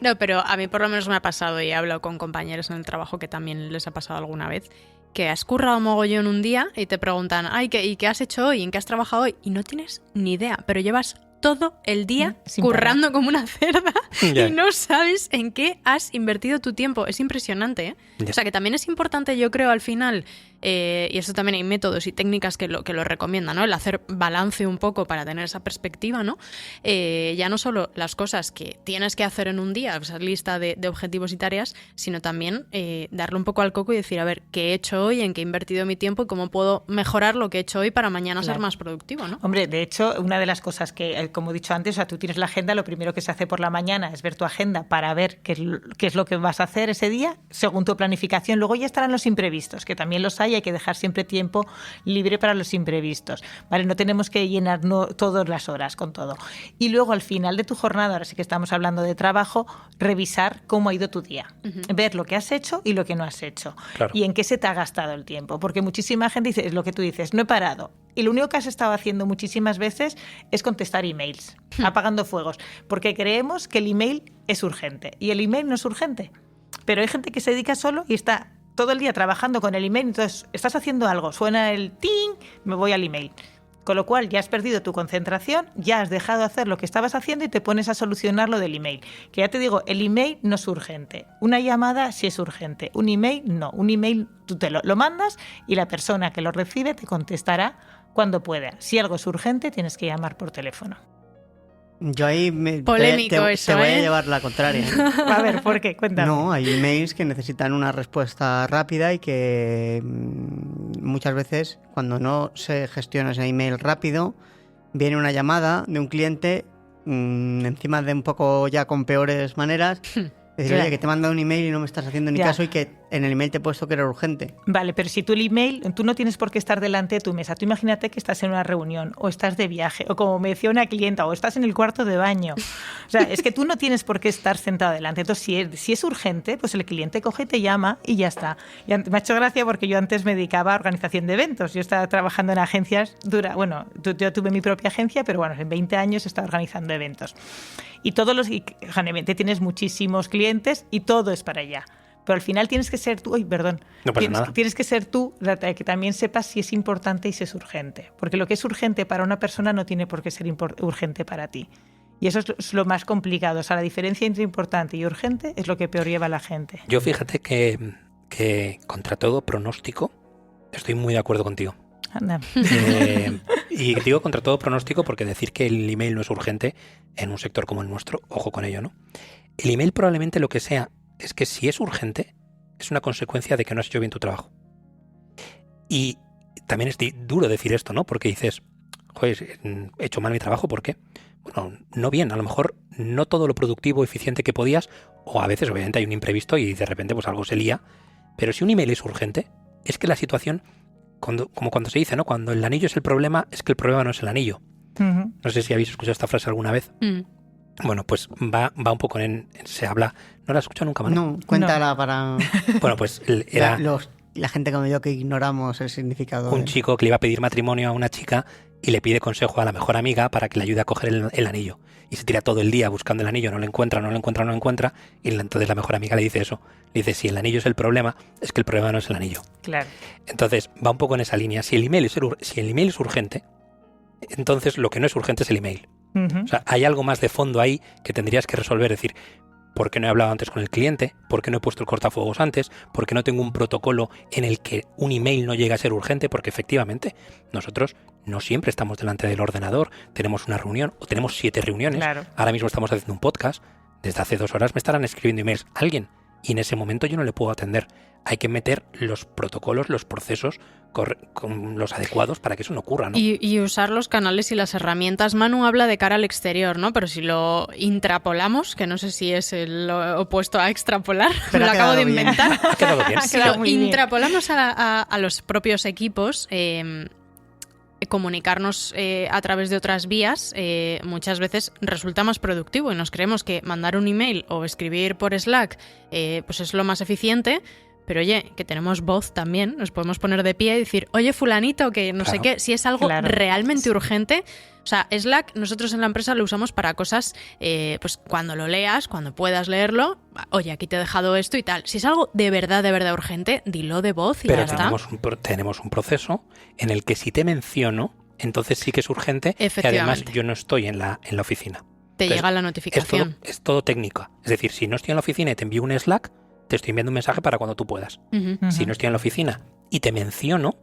No, pero a mí por lo menos me ha pasado y he hablado con compañeros en el trabajo que también les ha pasado alguna vez, que has currado mogollón un día y te preguntan, ay, ¿y qué has hecho hoy? ¿En qué has trabajado hoy? Y no tienes ni idea, pero llevas todo el día Sin currando como una cerda Ya. y no sabes en qué has invertido tu tiempo. Es impresionante, ¿eh? Ya. O sea, que también es importante, yo creo, al final, y esto también hay métodos y técnicas que lo recomiendan, ¿no? El hacer balance un poco para tener esa perspectiva, ¿no? Ya no solo las cosas que tienes que hacer en un día, esa lista de objetivos y tareas, sino también darle un poco al coco y decir, a ver, ¿qué he hecho hoy? ¿En qué he invertido mi tiempo? ¿Y cómo puedo mejorar lo que he hecho hoy para mañana ser más productivo, ¿no? Hombre, de hecho, una de las cosas que, como he dicho antes, o sea, tú tienes la agenda, lo primero que se hace por la mañana es ver tu agenda para ver qué es lo que vas a hacer ese día, según tu planificación. Luego ya estarán los imprevistos, que también los hay que dejar siempre tiempo libre para los imprevistos, ¿vale? No tenemos que llenar todas las horas con todo. Y luego, al final de tu jornada, ahora sí que estamos hablando de trabajo, revisar cómo ha ido tu día. Ver lo que has hecho y lo que no has hecho. Claro. Y en qué se te ha gastado el tiempo. Porque muchísima gente dice, es lo que tú dices, no he parado. Y lo único que has estado haciendo muchísimas veces es contestar emails, apagando fuegos, porque creemos que el email es urgente. Y el email no es urgente. Pero hay gente que se dedica solo y está todo el día trabajando con el email. Entonces, estás haciendo algo, suena el ting, me voy al email. Con lo cual, ya has perdido tu concentración, ya has dejado de hacer lo que estabas haciendo y te pones a solucionar lo del email. Que ya te digo, el email no es urgente. Una llamada sí es urgente. Un email no. Un email tú te lo mandas y la persona que lo recibe te contestará cuando pueda. Si algo es urgente, tienes que llamar por teléfono. Yo ahí Polémico te eso, voy a ¿eh? llevar la contraria. A ver, ¿por qué? Cuéntame. No, hay emails que necesitan una respuesta rápida y que muchas veces cuando no se gestiona ese email rápido, viene una llamada de un cliente encima de un poco ya con peores maneras. Decir, oye, que te he mandado un email y no me estás haciendo ni caso y que en el email te he puesto que era urgente. Vale, pero si tú el email, tú no tienes por qué estar delante de tu mesa. Tú imagínate que estás en una reunión o estás de viaje o como me decía una clienta o estás en el cuarto de baño. O sea, es que tú no tienes por qué estar sentado delante. Entonces, si es urgente, pues el cliente coge y te llama y ya está. Y me ha hecho gracia porque yo antes me dedicaba a organización de eventos. Yo estaba trabajando en agencias yo tuve mi propia agencia, pero bueno, en 20 años he estado organizando eventos. Y generalmente tienes muchísimos clientes y todo es para allá. Pero al final tienes que ser tú, No pasa nada. Tienes que ser tú que también sepas si es importante y si es urgente. Porque lo que es urgente para una persona no tiene por qué ser urgente para ti. Y eso es lo más complicado. O sea, la diferencia entre importante y urgente es lo que peor lleva a la gente. Yo fíjate que contra todo pronóstico estoy muy de acuerdo contigo. Anda. Y digo contra todo pronóstico porque decir que el email no es urgente en un sector como el nuestro, ojo con ello, ¿no? El email probablemente lo que sea es que si es urgente es una consecuencia de que no has hecho bien tu trabajo. Y también es duro decir esto, ¿no? Porque dices, joder, he hecho mal mi trabajo, ¿por qué? Bueno, no bien, a lo mejor no todo lo productivo, eficiente que podías, o a veces obviamente hay un imprevisto y de repente pues algo se lía, pero si un email es urgente, es que la situación, como cuando se dice, ¿no? Cuando el anillo es el problema, es que el problema no es el anillo. Uh-huh. No sé si habéis escuchado esta frase alguna vez. Bueno, pues va un poco se habla... ¿No la has escuchado nunca, Manu? No, cuéntala para... Bueno, pues era la gente como yo que ignoramos el significado. Un chico que le iba a pedir matrimonio a una chica y le pide consejo a la mejor amiga para que le ayude a coger el anillo. Y se tira todo el día buscando el anillo, no lo encuentra. Y entonces la mejor amiga le dice eso. Le dice, si el anillo es el problema, es que el problema no es el anillo. Claro. Entonces va un poco en esa línea. Si el email es urgente, entonces lo que no es urgente es el email. Uh-huh. O sea, hay algo más de fondo ahí que tendrías que resolver. Es decir, ¿por qué no he hablado antes con el cliente? ¿Por qué no he puesto el cortafuegos antes? ¿Por qué no tengo un protocolo en el que un email no llega a ser urgente? Porque efectivamente nosotros no siempre estamos delante del ordenador. Tenemos una reunión o tenemos 7 reuniones. Claro. Ahora mismo estamos haciendo un podcast. Desde hace 2 horas me estarán escribiendo emails alguien y en ese momento yo no le puedo atender. Hay que meter los protocolos, los procesos con los adecuados para que eso no ocurra, ¿no? Y usar los canales y las herramientas. Manu habla de cara al exterior, ¿no? Pero si lo intrapolamos, que no sé si es lo opuesto a extrapolar, me lo acabo de inventar. Ha quedado bien. Si lo intrapolamos a los propios equipos, comunicarnos a través de otras vías muchas veces resulta más productivo y nos creemos que mandar un email o escribir por Slack pues es lo más eficiente. Pero oye, que tenemos voz también, nos podemos poner de pie y decir, oye fulanito, que no sé qué, si es algo realmente urgente. O sea, Slack nosotros en la empresa lo usamos para cosas, pues cuando lo leas, cuando puedas leerlo, oye, aquí te he dejado esto y tal. Si es algo de verdad urgente, dilo de voz y pero ya está. Tenemos un proceso en el que si te menciono, entonces sí que es urgente y además yo no estoy en la oficina. Te Entonces, llega la notificación. Es todo técnico. Es decir, si no estoy en la oficina y te envío un Slack, te estoy enviando un mensaje para cuando tú puedas. Si no estoy en la oficina y te menciono,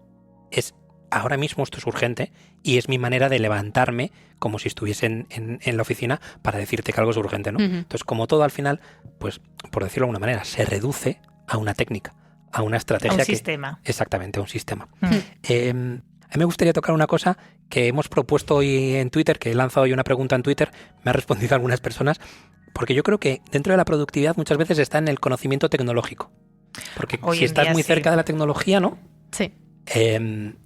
es ahora mismo esto es urgente y es mi manera de levantarme como si estuviese en la oficina para decirte que algo es urgente, ¿no? Entonces, como todo al final, pues, por decirlo de alguna manera, se reduce a una técnica, a una estrategia. A un sistema. Exactamente, a un sistema. A mí me gustaría tocar una cosa que hemos propuesto hoy en Twitter, que he lanzado hoy una pregunta en Twitter, me han respondido algunas personas, porque yo creo que dentro de la productividad muchas veces está en el conocimiento tecnológico. Porque Hoy si en estás día muy sí. cerca de la tecnología, ¿no? Sí.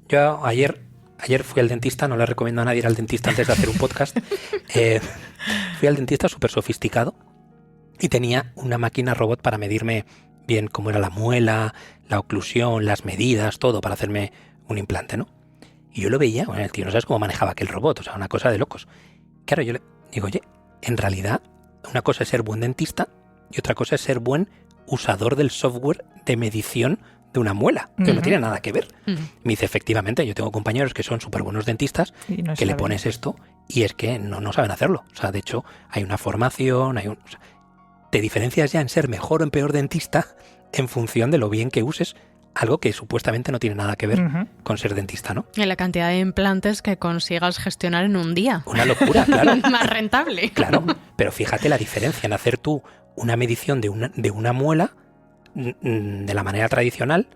Yo ayer fui al dentista, no le recomiendo a nadie ir al dentista antes de hacer un podcast. Fui al dentista súper sofisticado y tenía una máquina robot para medirme bien cómo era la muela, la oclusión, las medidas, todo para hacerme un implante, ¿no? Y yo lo veía, bueno, el tío no sabes cómo manejaba aquel robot, o sea, una cosa de locos. Claro, yo le digo, oye, en realidad una cosa es ser buen dentista y otra cosa es ser buen usador del software de medición de una muela, que no tiene nada que ver. Me dice, efectivamente, yo tengo compañeros que son súper buenos dentistas, que le pones esto y es que no saben hacerlo. O sea, de hecho, hay una formación, o sea, te diferencias ya en ser mejor o en peor dentista en función de lo bien que uses algo que supuestamente no tiene nada que ver con ser dentista, ¿no? Y la cantidad de implantes que consigas gestionar en un día. Una locura, claro. Más rentable. Claro, pero fíjate la diferencia en hacer tú una medición de una muela de la manera tradicional,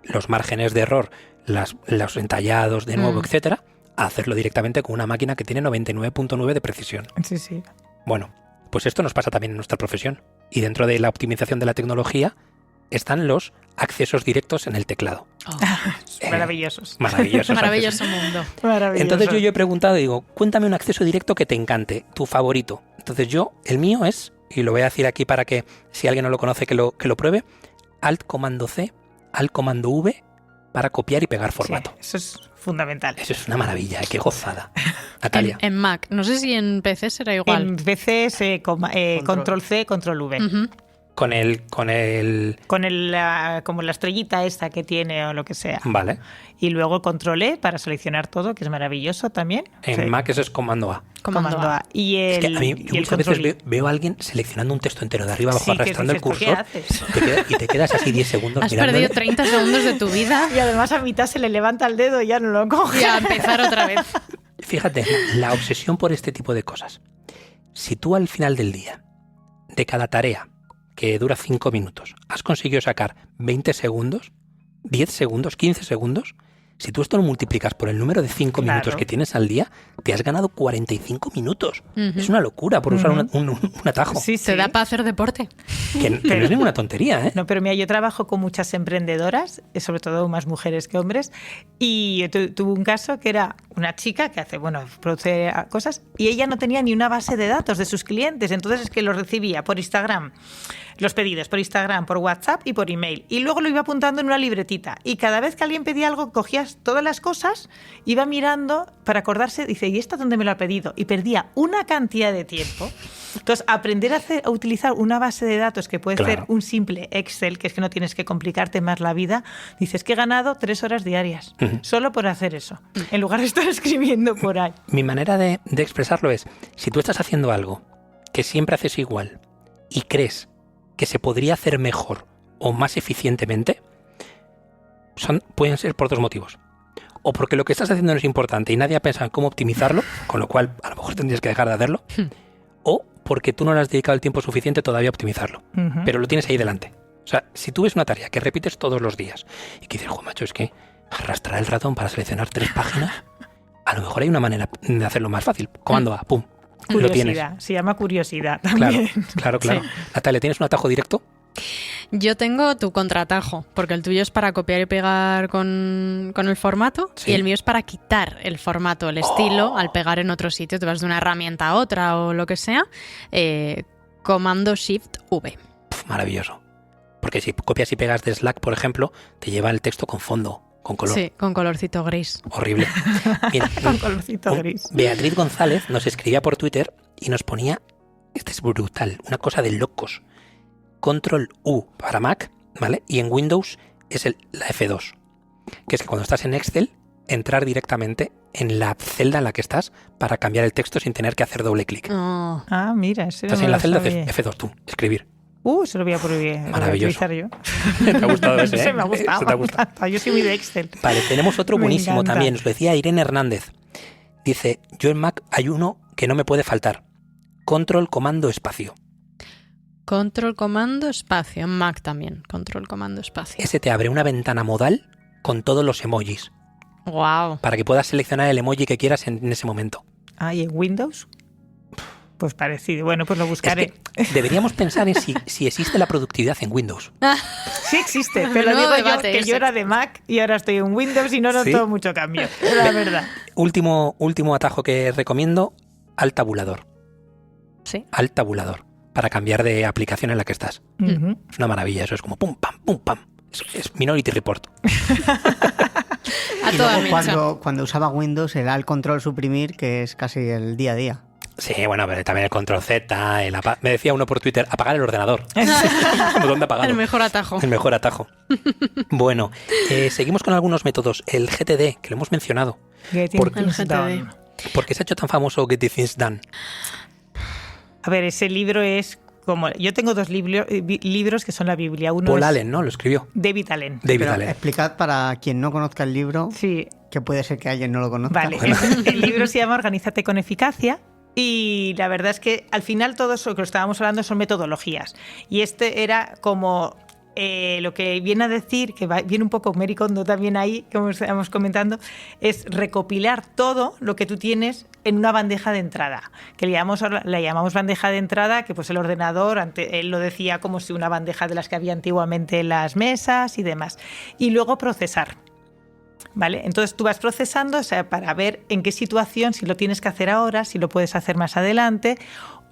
los márgenes de error, los entallados de nuevo, etcétera, a hacerlo directamente con una máquina que tiene 99.9 de precisión. Sí, sí. Bueno, pues esto nos pasa también en nuestra profesión. Y dentro de la optimización de la tecnología están los accesos directos en el teclado. Maravillosos. Maravillosos. Maravilloso mundo. Maravilloso. Entonces yo he preguntado, digo, cuéntame un acceso directo que te encante, tu favorito. Entonces el mío es, y lo voy a decir aquí para que si alguien no lo conoce que lo pruebe, Alt comando C, Alt comando V para copiar y pegar formato. Sí, eso es fundamental. Eso es una maravilla, qué gozada. Natalia. En Mac, no sé si en PC será igual. En PC es control C, control V. Con el como la estrellita esta que tiene o lo que sea. Vale. Y luego control E para seleccionar todo, que es maravilloso también. En Mac eso es comando A. Comando A. Y Es que a mí y el muchas veces control veo a alguien seleccionando un texto entero de arriba abajo, Sí, que arrastrando el dices, ¿pero cursor qué haces? y te quedas así 10 segundos Has mirándole. perdido 30 segundos de tu vida Y además a mitad se le levanta el dedo y ya no lo coge. y a empezar otra vez. Fíjate, la obsesión por este tipo de cosas. Si tú al final del día, de cada tarea, que dura 5 minutos, has conseguido sacar 20 segundos, 10 segundos, 15 segundos, si tú esto lo multiplicas por el número de 5 Claro. minutos que tienes al día, te has ganado 45 minutos. Es una locura por usar un atajo. Sí, sí. Te da para hacer deporte. Que no es ninguna tontería, ¿eh? No, pero mira, yo trabajo con muchas emprendedoras, sobre todo más mujeres que hombres, y yo tuve un caso que era una chica que produce cosas, y ella no tenía ni una base de datos de sus clientes, entonces es que los recibía por Instagram, los pedidos por Instagram, por WhatsApp y por email, y luego lo iba apuntando en una libretita, y cada vez que alguien pedía algo, cogías todas las cosas, iba mirando para acordarse, dice, ¿y esta dónde me lo ha pedido? Y perdía una cantidad de tiempo. Entonces, aprender a utilizar una base de datos que puede ser un simple Excel, que es que no tienes que complicarte más la vida, dices que he ganado 3 horas diarias solo por hacer eso, en lugar de estar escribiendo por ahí. Mi manera de expresarlo es, si tú estás haciendo algo que siempre haces igual y crees que se podría hacer mejor o más eficientemente, pueden ser por 2 motivos. O porque lo que estás haciendo no es importante y nadie ha pensado en cómo optimizarlo, con lo cual a lo mejor tendrías que dejar de hacerlo, o porque tú no le has dedicado el tiempo suficiente todavía a optimizarlo, pero lo tienes ahí delante. O sea, si tú ves una tarea que repites todos los días y que dices, macho, es que arrastrar el ratón para seleccionar 3 páginas, a lo mejor hay una manera de hacerlo más fácil. Comando A, pum, lo tienes. Curiosidad, se llama curiosidad también. Claro. Sí. Natalia, ¿tienes un atajo directo? Yo tengo tu contraatajo, porque el tuyo es para copiar y pegar con el formato, Sí. y el mío es para quitar el formato, el estilo, al pegar en otro sitio. Te vas de una herramienta a otra o lo que sea. Comando Shift V. Maravilloso. Porque si copias y pegas de Slack, por ejemplo, te lleva el texto con fondo, con color. Sí, con colorcito gris. Horrible. Mira, Con colorcito gris. Beatriz González nos escribía por Twitter y nos ponía, este es brutal, una cosa de locos. Control U para Mac, ¿vale? Y en Windows es la F2. Que es que cuando estás en Excel, entrar directamente en la celda en la que estás para cambiar el texto sin tener que hacer doble clic. Oh. Ah, mira, eso Estás no en lo la celda, sabía. haces F2 tú, escribir. Se lo voy a prohibir. Maravilloso. Yo. ¿Te ha gustado ese? Se me ha gustado. ¿Se te ha gustado? Yo soy muy de Excel. Vale, tenemos otro Me buenísimo encanta. también. Nos lo decía Irene Hernández. Dice, yo en Mac hay uno que no me puede faltar. Control, comando, espacio. Control, comando, espacio. En Mac también. Control, comando, espacio. Ese te abre una ventana modal con todos los emojis Wow. para que puedas seleccionar el emoji que quieras en ese momento. ¿Y en Windows? Pues parecido. Bueno, pues lo Es buscaré. que deberíamos pensar en si existe la productividad en Windows. Sí existe, pero Menudo digo yo debate que ese. yo era de Mac y ahora estoy en Windows y no noto ¿Sí? mucho cambio. La verdad. Último atajo que recomiendo, Alt Tabulador. Sí. Alt Tabulador. Para cambiar de aplicación en la que estás. Ujú. Es una maravilla, eso es como pum, pam, pum, pam. Es Minority Report. A Y toda luego mecha. cuando usaba Windows era el control suprimir, que es casi el día a día. Sí, bueno, pero también el control Z, me decía uno por Twitter, apagar el ordenador. ¿Dónde apagado? El mejor atajo. El mejor atajo. Bueno, seguimos con algunos métodos. El GTD, que lo hemos mencionado. Getting Por- Things El GTD. Done. ¿Por qué se ha hecho tan famoso Get Things Done? A ver, ese libro es como... Yo tengo dos libros que son la Biblia. Uno Paul es Allen, ¿no? Lo escribió. David Allen. David Pero Allen. explicad para quien no conozca el libro, Sí, que puede ser que alguien no lo conozca. vale. El libro se llama Organízate con eficacia. Y la verdad es que al final todo eso que estábamos hablando son metodologías. Y este era como lo que viene a decir, que viene un poco Mary Kondo también ahí, como estábamos comentando, es recopilar todo lo que tú tienes en una bandeja de entrada, que le llamamos bandeja de entrada, que pues el ordenador, él lo decía como si una bandeja de las que había antiguamente en las mesas y demás. Y luego procesar. ¿Vale? Entonces tú vas procesando, o sea, para ver en qué situación, si lo tienes que hacer ahora, si lo puedes hacer más adelante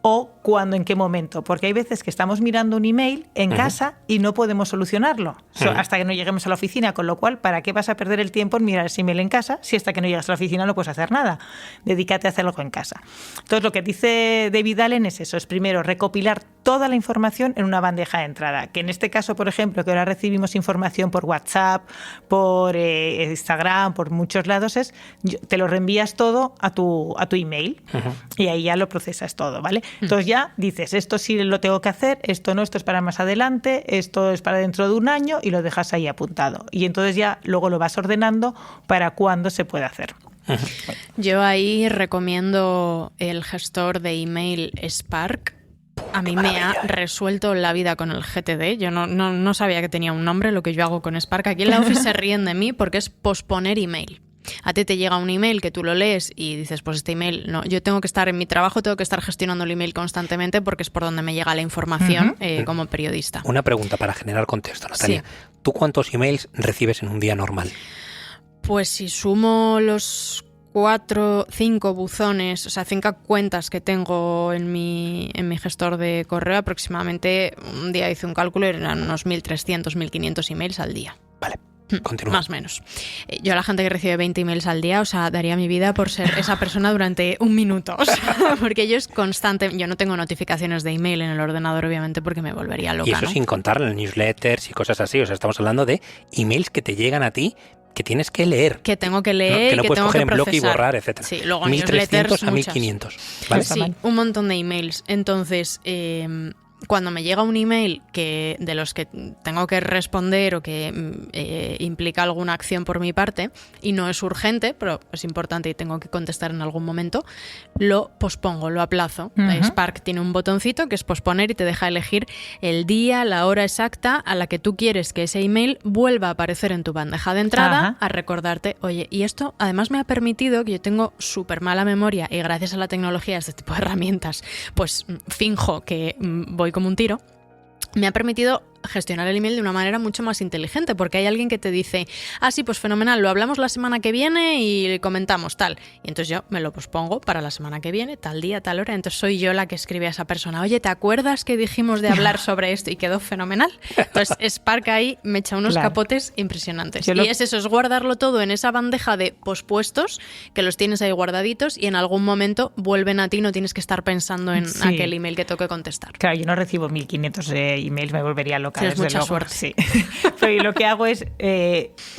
o cuándo, en qué momento. Porque hay veces que estamos mirando un email en casa y no podemos solucionarlo hasta que no lleguemos a la oficina, con lo cual, ¿para qué vas a perder el tiempo en mirar ese email en casa si hasta que no llegas a la oficina no puedes hacer nada? Dedícate a hacer algo en casa. Entonces lo que dice David Allen es eso, es primero recopilar toda la información en una bandeja de entrada, que en este caso, por ejemplo, que ahora recibimos información por WhatsApp, por Instagram, por muchos lados, te lo reenvías todo a tu email y ahí ya lo procesas todo, ¿vale? Entonces ya dices, esto sí lo tengo que hacer, esto no, esto es para más adelante, esto es para dentro de un año y lo dejas ahí apuntado. Y entonces ya luego lo vas ordenando para cuándo se puede hacer. Yo ahí recomiendo el gestor de email Spark. A mí me ha resuelto la vida con el GTD. Yo no sabía que tenía un nombre lo que yo hago con Spark. Aquí en la Office se ríen de mí porque es posponer email. A ti te llega un email que tú lo lees y dices, pues este email no. Yo tengo que estar en mi trabajo, tengo que estar gestionando el email constantemente porque es por donde me llega la información como periodista. Una pregunta para generar contexto, Natalia. Sí. ¿Tú cuántos emails recibes en un día normal? Pues si sumo los 4, 5 buzones, o sea, 5 cuentas que tengo en mi gestor de correo, aproximadamente un día hice un cálculo, eran unos 1.300, 1.500 emails al día. Vale, continúa. Más o menos. Yo a la gente que recibe 20 emails al día, o sea, daría mi vida por ser esa persona durante un minuto. O sea, porque yo es constante. Yo no tengo notificaciones de email en el ordenador, obviamente, porque me volvería loca. Y eso ¿no? sin contar los newsletters y cosas así. O sea, estamos hablando de emails que te llegan a ti que tienes que leer. Que tengo que ¿no? leer, Que no que puedes tengo coger que en bloque y procesar. borrar, etc. Sí, luego 1.300 newsletters, a muchas. 1.500. ¿Vale? Sí, un montón de emails. Entonces, cuando me llega un email de los que tengo que responder o que implica alguna acción por mi parte y no es urgente, pero es importante y tengo que contestar en algún momento, lo pospongo, lo aplazo. Spark tiene un botoncito que es posponer y te deja elegir el día, la hora exacta a la que tú quieres que ese email vuelva a aparecer en tu bandeja de entrada a recordarte, oye, y esto además me ha permitido, que yo tengo súper mala memoria y gracias a la tecnología, este tipo de herramientas, pues finjo que voy como un tiro, me ha permitido gestionar el email de una manera mucho más inteligente, porque hay alguien que te dice, sí, pues fenomenal, lo hablamos la semana que viene y comentamos tal, y entonces yo me lo pospongo para la semana que viene, tal día, tal hora, entonces soy yo la que escribe a esa persona, oye, ¿te acuerdas que dijimos de hablar sobre esto? Y quedó fenomenal. Pues Spark ahí me echa unos capotes impresionantes. Y es eso, es guardarlo todo en esa bandeja de pospuestos, que los tienes ahí guardaditos y en algún momento vuelven a ti, no tienes que estar pensando en aquel email que tengo que contestar. Claro, yo no recibo 1.500 emails, me volvería loca. loca. Tienes mucha luego. suerte. Sí. Pero yo lo que hago es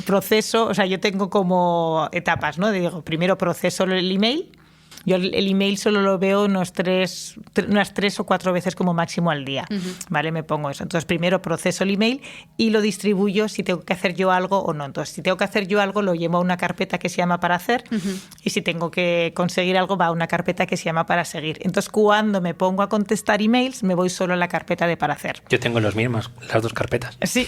proceso, o sea, yo tengo como etapas, ¿no? Digo, primero proceso el email. Yo el email solo lo veo unas 3 o 4 veces como máximo al día, ¿vale? Me pongo eso. Entonces, primero proceso el email y lo distribuyo si tengo que hacer yo algo o no. Entonces, si tengo que hacer yo algo, lo llevo a una carpeta que se llama para hacer y si tengo que conseguir algo, va a una carpeta que se llama para seguir. Entonces, cuando me pongo a contestar emails, me voy solo a la carpeta de para hacer. Yo tengo los mismos, las 2 carpetas. Sí.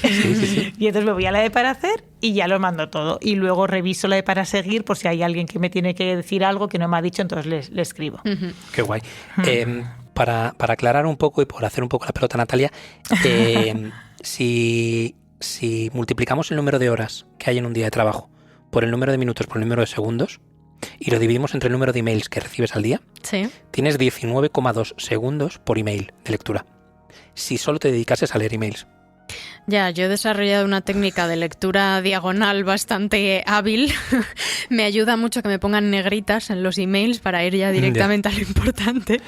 Y entonces me voy a la de para hacer y ya lo mando todo. Y luego reviso la de para seguir por si hay alguien que me tiene que decir algo que no me ha dicho, entonces le escribo. Qué guay. Para aclarar un poco y por hacer un poco la pelota, Natalia, si multiplicamos el número de horas que hay en un día de trabajo por el número de minutos por el número de segundos y lo dividimos entre el número de emails que recibes al día, Sí. tienes 19,2 segundos por email de lectura. Si solo te dedicases a leer emails. Ya, yo he desarrollado una técnica de lectura diagonal bastante hábil. Me ayuda mucho que me pongan negritas en los emails para ir ya directamente a lo importante.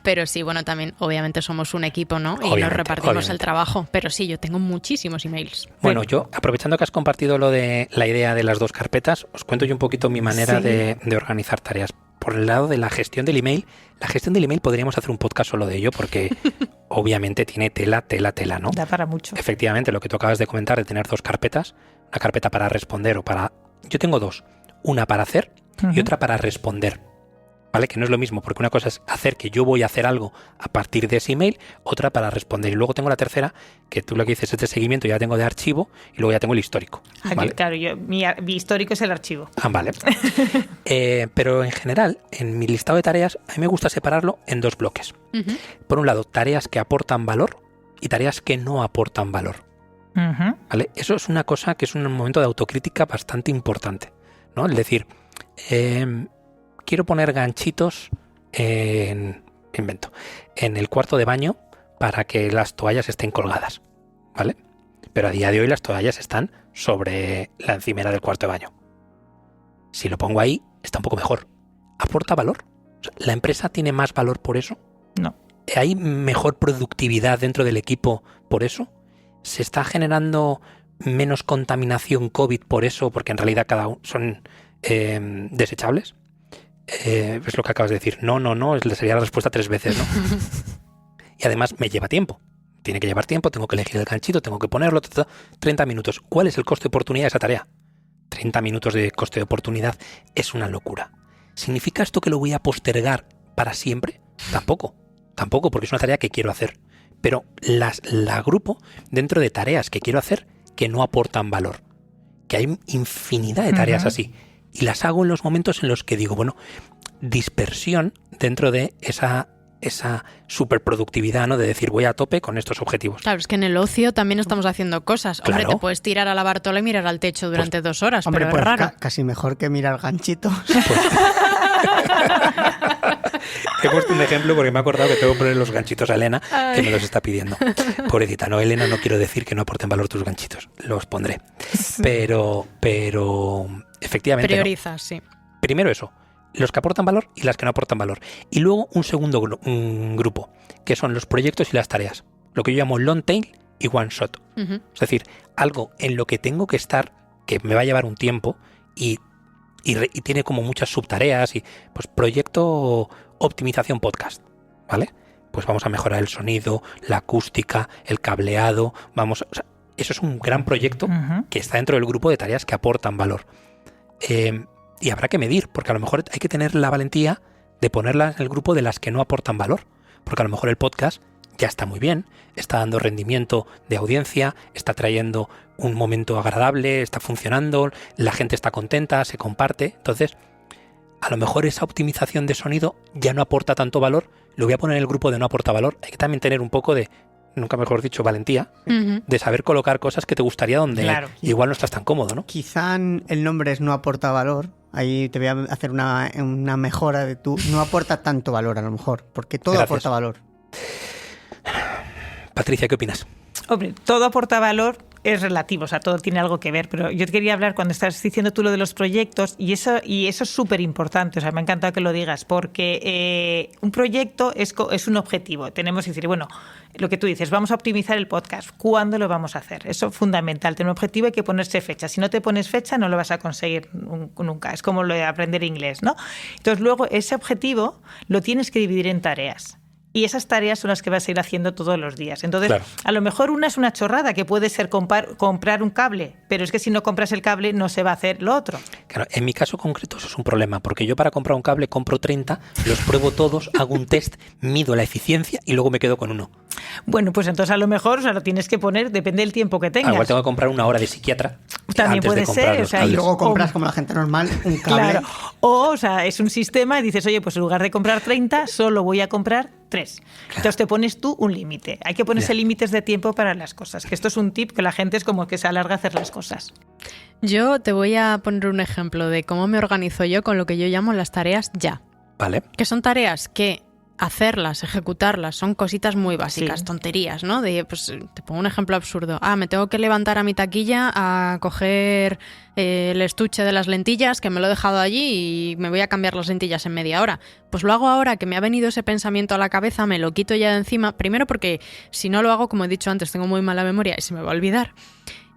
Pero sí, bueno, también obviamente somos un equipo, ¿no? Y nos repartimos el trabajo. Pero sí, yo tengo muchísimos emails. Bueno, yo, aprovechando que has compartido lo de la idea de las 2 carpetas, os cuento yo un poquito mi manera de organizar tareas. Por el lado de la gestión del email, podríamos hacer un podcast solo de ello porque obviamente tiene tela, ¿no? Da para mucho. Efectivamente, lo que tú acabas de comentar de tener 2 carpetas, una carpeta para responder o para... Yo tengo 2, una para hacer y otra para responder, ¿vale? Que no es lo mismo, porque una cosa es hacer que yo voy a hacer algo a partir de ese email, otra para responder. Y luego tengo la tercera, que tú lo que dices es de seguimiento, ya tengo de archivo, y luego ya tengo el histórico. ¿Vale? Claro, mi histórico es el archivo. Vale. Pero en general, en mi listado de tareas, a mí me gusta separarlo en 2 bloques. Por un lado, tareas que aportan valor y tareas que no aportan valor. ¿Vale? Eso es una cosa que es un momento de autocrítica bastante importante, ¿no? Es decir, quiero poner ganchitos en el cuarto de baño para que las toallas estén colgadas, ¿vale? Pero a día de hoy las toallas están sobre la encimera del cuarto de baño. Si lo pongo ahí, está un poco mejor. ¿Aporta valor? O sea, ¿la empresa tiene más valor por eso? No. ¿Hay mejor productividad dentro del equipo por eso? ¿Se está generando menos contaminación COVID por eso? Porque en realidad cada uno son desechables. Es lo que acabas de decir. No, sería la respuesta 3 veces, ¿no? Y además me lleva tiempo. Tiene que llevar tiempo, tengo que elegir el ganchito, tengo que ponerlo, 30 minutos. ¿Cuál es el coste de oportunidad de esa tarea? 30 minutos de coste de oportunidad es una locura. ¿Significa esto que lo voy a postergar para siempre? Tampoco, porque es una tarea que quiero hacer. Pero la agrupo dentro de tareas que quiero hacer que no aportan valor. Que hay infinidad de tareas así. Y las hago en los momentos en los que digo, bueno, dispersión dentro de esa superproductividad, ¿no? De decir, voy a tope con estos objetivos. Claro, es que en el ocio también estamos haciendo cosas. Hombre, Claro. te puedes tirar a la Bartola y mirar al techo durante 2 horas, Hombre, pero pues es raro. casi mejor que mirar ganchitos. He puesto un ejemplo porque me he acordado que tengo que poner los ganchitos a Elena, que me los está pidiendo. Pobrecita, no, Elena, no quiero decir que no aporten valor tus ganchitos. Los pondré. Pero efectivamente, Priorizas, sí. primero eso, los que aportan valor y las que no aportan valor. Y luego un segundo grupo, que son los proyectos y las tareas. Lo que yo llamo long tail y one shot. Es decir, algo en lo que tengo que estar, que me va a llevar un tiempo y tiene como muchas subtareas. Y pues proyecto optimización podcast, ¿vale? Pues vamos a mejorar el sonido, la acústica, el cableado. Eso es un gran proyecto que está dentro del grupo de tareas que aportan valor. Y habrá que medir, porque a lo mejor hay que tener la valentía de ponerlas en el grupo de las que no aportan valor. Porque a lo mejor el podcast ya está muy bien, está dando rendimiento de audiencia, está trayendo un momento agradable, está funcionando, la gente está contenta, se comparte. Entonces, a lo mejor esa optimización de sonido ya no aporta tanto valor, lo voy a poner en el grupo de no aporta valor. Hay que también tener un poco de, nunca mejor dicho, valentía, de saber colocar cosas que te gustaría donde igual no estás tan cómodo, ¿no? Quizá el nombre es no aporta valor. Ahí te voy a hacer una mejora de tu... No aporta tanto valor a lo mejor, porque todo aporta valor. Patricia, ¿qué opinas? Hombre, todo aporta valor es relativo, o sea, todo tiene algo que ver, pero yo te quería hablar cuando estás diciendo tú lo de los proyectos y eso es súper importante, o sea, me ha encantado que lo digas, porque un proyecto es un objetivo, tenemos que decir, bueno, lo que tú dices, vamos a optimizar el podcast, ¿cuándo lo vamos a hacer? Eso es fundamental, tener un objetivo, hay que ponerse fecha, si no te pones fecha no lo vas a conseguir nunca, es como lo de aprender inglés, ¿no? Entonces luego ese objetivo lo tienes que dividir en tareas. Y esas tareas son las que vas a ir haciendo todos los días. Entonces, claro, a lo mejor una es una chorrada, que puede ser comprar un cable, pero es que si no compras el cable no se va a hacer lo otro. Claro, en mi caso concreto eso es un problema, porque yo para comprar un cable compro 30, los pruebo todos, hago un test, mido la eficiencia y luego me quedo con uno. Bueno, pues entonces a lo mejor, o sea, lo tienes que poner, depende del tiempo que tengas. Igual tengo que comprar una hora de psiquiatra. También antes puede de comprar ser, los o sea, cables. Y luego compras como la gente normal un cable. Claro. O sea, es un sistema y dices, oye, pues en lugar de comprar 30, solo voy a comprar 3. Claro. Entonces te pones tú un límite. Hay que ponerse límites de tiempo para las cosas. Que esto es un tip que la gente es como que se alarga a hacer las cosas. Yo te voy a poner un ejemplo de cómo me organizo yo con lo que yo llamo las tareas ya. Vale. Que son tareas que hacerlas, ejecutarlas, son cositas muy básicas, tonterías, ¿no? Pues te pongo un ejemplo absurdo. Me tengo que levantar a mi taquilla a coger el estuche de las lentillas, que me lo he dejado allí y me voy a cambiar las lentillas en media hora. Pues lo hago ahora que me ha venido ese pensamiento a la cabeza, me lo quito ya de encima. Primero porque si no lo hago, como he dicho antes, tengo muy mala memoria y se me va a olvidar.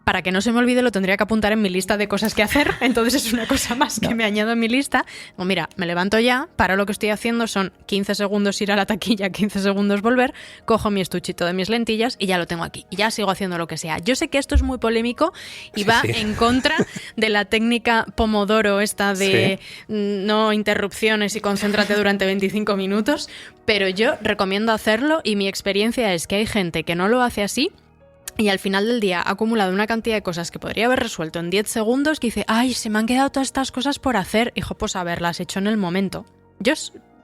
Para que no se me olvide, lo tendría que apuntar en mi lista de cosas que hacer, entonces es una cosa más que me añado en mi lista. O mira, me levanto ya, paro lo que estoy haciendo, son 15 segundos ir a la taquilla, 15 segundos volver, cojo mi estuchito de mis lentillas y ya lo tengo aquí. Y ya sigo haciendo lo que sea. Yo sé que esto es muy polémico y va en contra de la técnica Pomodoro esta de no interrupciones y concéntrate durante 25 minutos, pero yo recomiendo hacerlo y mi experiencia es que hay gente que no lo hace así y al final del día ha acumulado una cantidad de cosas que podría haber resuelto en 10 segundos que dice, ay, se me han quedado todas estas cosas por hacer. Hijo, pues a ver, las he hecho en el momento.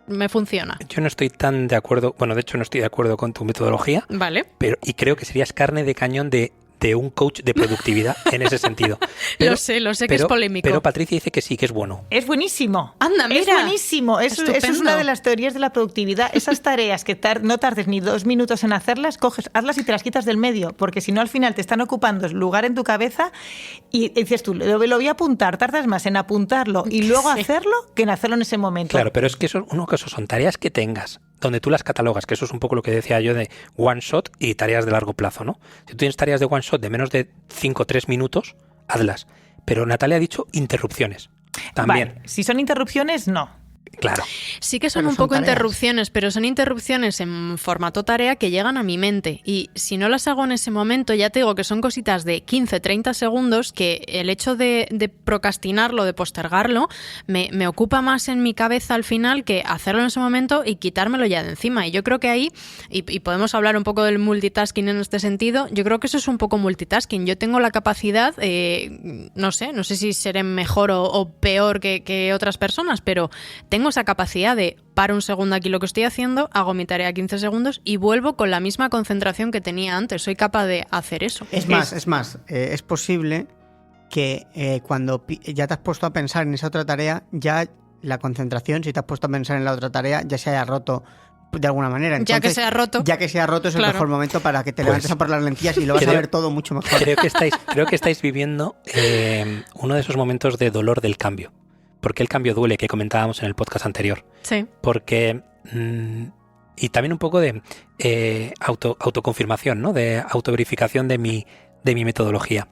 Me funciona. Yo no estoy tan de acuerdo, bueno, de hecho no estoy de acuerdo con tu metodología. Vale. Y creo que serías carne de cañón de un coach de productividad en ese sentido. Lo sé que es polémico. Pero Patricia dice que sí, que es bueno. Es buenísimo. Anda, mira. Es buenísimo. Eso es una de las teorías de la productividad. Esas tareas que no tardes ni 2 minutos en hacerlas, hazlas y te las quitas del medio, porque si no al final te están ocupando lugar en tu cabeza y dices tú, lo voy a apuntar, tardas más en apuntarlo y luego hacerlo que en hacerlo en ese momento. Claro, pero es que eso son tareas que tengas, donde tú las catalogas, que eso es un poco lo que decía yo de one shot y tareas de largo plazo, ¿no? Si tú tienes tareas de one shot de menos de 5 o 3 minutos, hazlas. Pero Natalia ha dicho interrupciones. También. Vale. Si son interrupciones, no. Claro. Sí que son un poco interrupciones, pero son interrupciones en formato tarea que llegan a mi mente. Y si no las hago en ese momento, ya te digo que son cositas de 15, 30 segundos que el hecho de procrastinarlo, de postergarlo, me ocupa más en mi cabeza al final que hacerlo en ese momento y quitármelo ya de encima. Y yo creo que ahí, y podemos hablar un poco del multitasking en este sentido, yo creo que eso es un poco multitasking. Yo tengo la capacidad, no sé si seré mejor o peor que otras personas, pero tengo esa capacidad de paro un segundo aquí lo que estoy haciendo, hago mi tarea 15 segundos y vuelvo con la misma concentración que tenía antes. Soy capaz de hacer eso. Es más, es posible que cuando ya te has puesto a pensar en esa otra tarea, ya la concentración, si te has puesto a pensar en la otra tarea, ya se haya roto de alguna manera. Entonces, ya que se ha roto es el mejor momento para que te levantes a por las lentillas y lo vas a ver todo mucho mejor. Creo que estáis viviendo uno de esos momentos de dolor del cambio. Porque el cambio duele, que comentábamos en el podcast anterior. Sí. Porque y también un poco de autoconfirmación, ¿no? De autoverificación de mi metodología.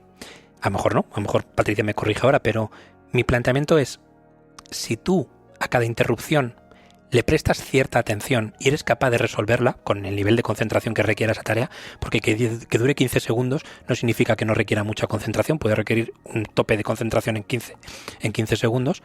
A lo mejor no, a lo mejor Patricia me corrige ahora, pero mi planteamiento es, si tú a cada interrupción le prestas cierta atención y eres capaz de resolverla con el nivel de concentración que requiera esa tarea, porque que dure 15 segundos no significa que no requiera mucha concentración, puede requerir un tope de concentración en 15 segundos.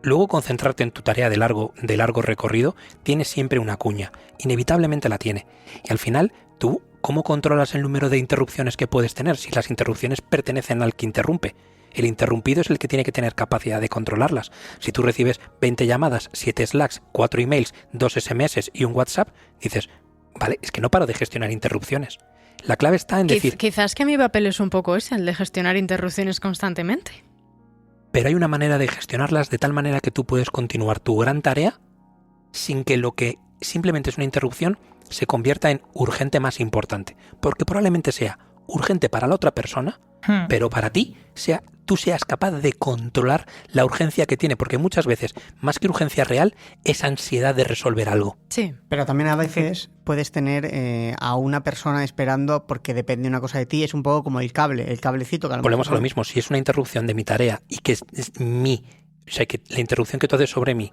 Luego concentrarte en tu tarea de largo recorrido tiene siempre una cuña, inevitablemente la tiene. Y al final, tú, ¿cómo controlas el número de interrupciones que puedes tener si las interrupciones pertenecen al que interrumpe? El interrumpido es el que tiene que tener capacidad de controlarlas. Si tú recibes 20 llamadas, 7 Slacks, 4 emails, 2 SMS y un WhatsApp, dices, vale, es que no paro de gestionar interrupciones. La clave está en decir... Quizás que mi papel es un poco ese, el de gestionar interrupciones constantemente. Pero hay una manera de gestionarlas de tal manera que tú puedes continuar tu gran tarea sin que lo que simplemente es una interrupción se convierta en urgente más importante. Porque probablemente sea urgente para la otra persona, pero para ti tú seas capaz de controlar la urgencia que tiene, porque muchas veces, más que urgencia real, es ansiedad de resolver algo. Sí. Pero también a veces puedes tener a una persona esperando porque depende una cosa de ti, es un poco como el cablecito que a lo Volvemos mejor... a lo mismo, si es una interrupción de mi tarea y que es o sea, que la interrupción que tú haces sobre mí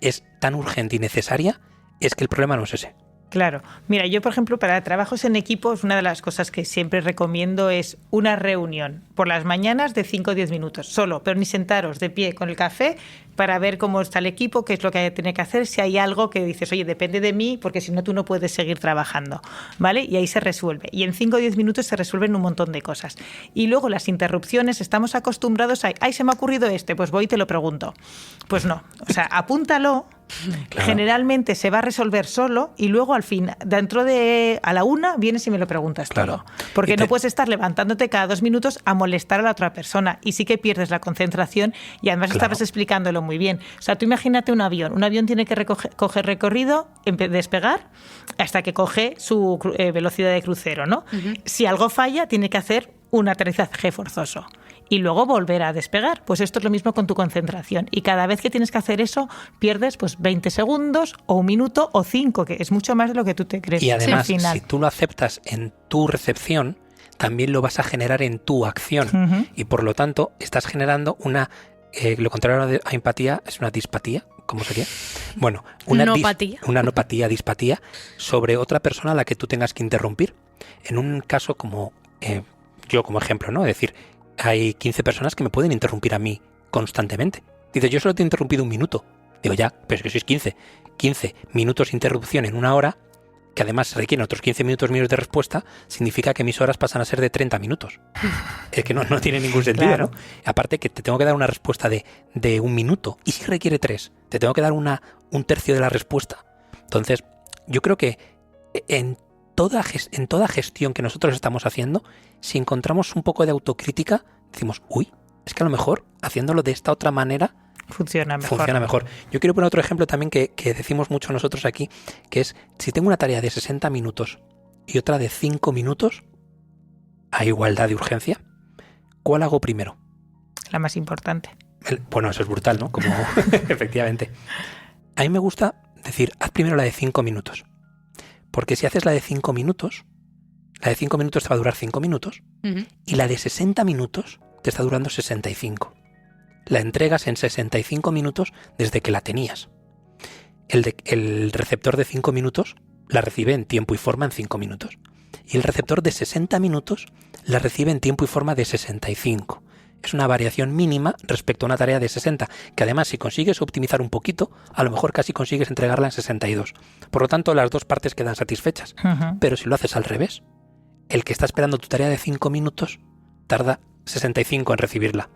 es tan urgente y necesaria, es que el problema no es ese. Claro. Mira, yo, por ejemplo, para trabajos en equipo, una de las cosas que siempre recomiendo es una reunión por las mañanas de 5 o 10 minutos, solo, pero ni sentaros de pie con el café para ver cómo está el equipo, qué es lo que tiene que hacer, si hay algo que dices, oye, depende de mí, porque si no tú no puedes seguir trabajando, ¿vale? Y ahí se resuelve. Y en 5 o 10 minutos se resuelven un montón de cosas. Y luego las interrupciones, estamos acostumbrados a, se me ha ocurrido pues voy y te lo pregunto. Pues no, o sea, apúntalo. Claro. Generalmente se va a resolver solo y luego al fin, a la 1 vienes y me lo preguntas todo. Porque no puedes estar levantándote cada 2 minutos a molestar a la otra persona y sí que pierdes la concentración y además estabas explicándolo muy bien. O sea, tú imagínate un avión tiene que coger recorrido, despegar hasta que coge su velocidad de crucero, ¿no? Si algo falla, tiene que hacer un aterrizaje forzoso y luego volver a despegar. Pues esto es lo mismo con tu concentración. Y cada vez que tienes que hacer eso, pierdes pues 20 segundos o 1 minuto o 5, que es mucho más de lo que tú te crees. Y además, si tú lo aceptas en tu recepción, también lo vas a generar en tu acción. Y por lo tanto, estás generando lo contrario a empatía es una dispatía. ¿Cómo sería? Bueno, una nopatía, dispatía sobre otra persona a la que tú tengas que interrumpir. En un caso como yo como ejemplo, ¿no? Es decir, hay 15 personas que me pueden interrumpir a mí constantemente. Dice, yo solo te he interrumpido 1 minuto. Digo, ya, pero es que sois 15. 15 minutos de interrupción en 1 hora, que además requieren otros 15 minutos míos de respuesta, significa que mis horas pasan a ser de 30 minutos. Es que no tiene ningún sentido, claro. ¿No? Aparte que te tengo que dar una respuesta de 1 minuto. ¿Y si requiere 3? Te tengo que dar un tercio de la respuesta. Entonces, yo creo que en toda gestión que nosotros estamos haciendo, si encontramos un poco de autocrítica, decimos, es que a lo mejor haciéndolo de esta otra manera funciona mejor. Yo quiero poner otro ejemplo también que decimos mucho nosotros aquí, que es, si tengo una tarea de 60 minutos y otra de 5 minutos, a igualdad de urgencia, ¿cuál hago primero? La más importante. Bueno, eso es brutal, ¿no? Como efectivamente. A mí me gusta decir, haz primero la de 5 minutos. Porque si haces la de 5 minutos, la de 5 minutos te va a durar 5 minutos y la de 60 minutos te está durando 65. La entregas en 65 minutos desde que la tenías. El receptor de 5 minutos la recibe en tiempo y forma en 5 minutos. Y el receptor de 60 minutos la recibe en tiempo y forma de 65. Es una variación mínima respecto a una tarea de 60, que además si consigues optimizar un poquito, a lo mejor casi consigues entregarla en 62. Por lo tanto, las dos partes quedan satisfechas. Pero si lo haces al revés, el que está esperando tu tarea de 5 minutos tarda 65 en recibirla.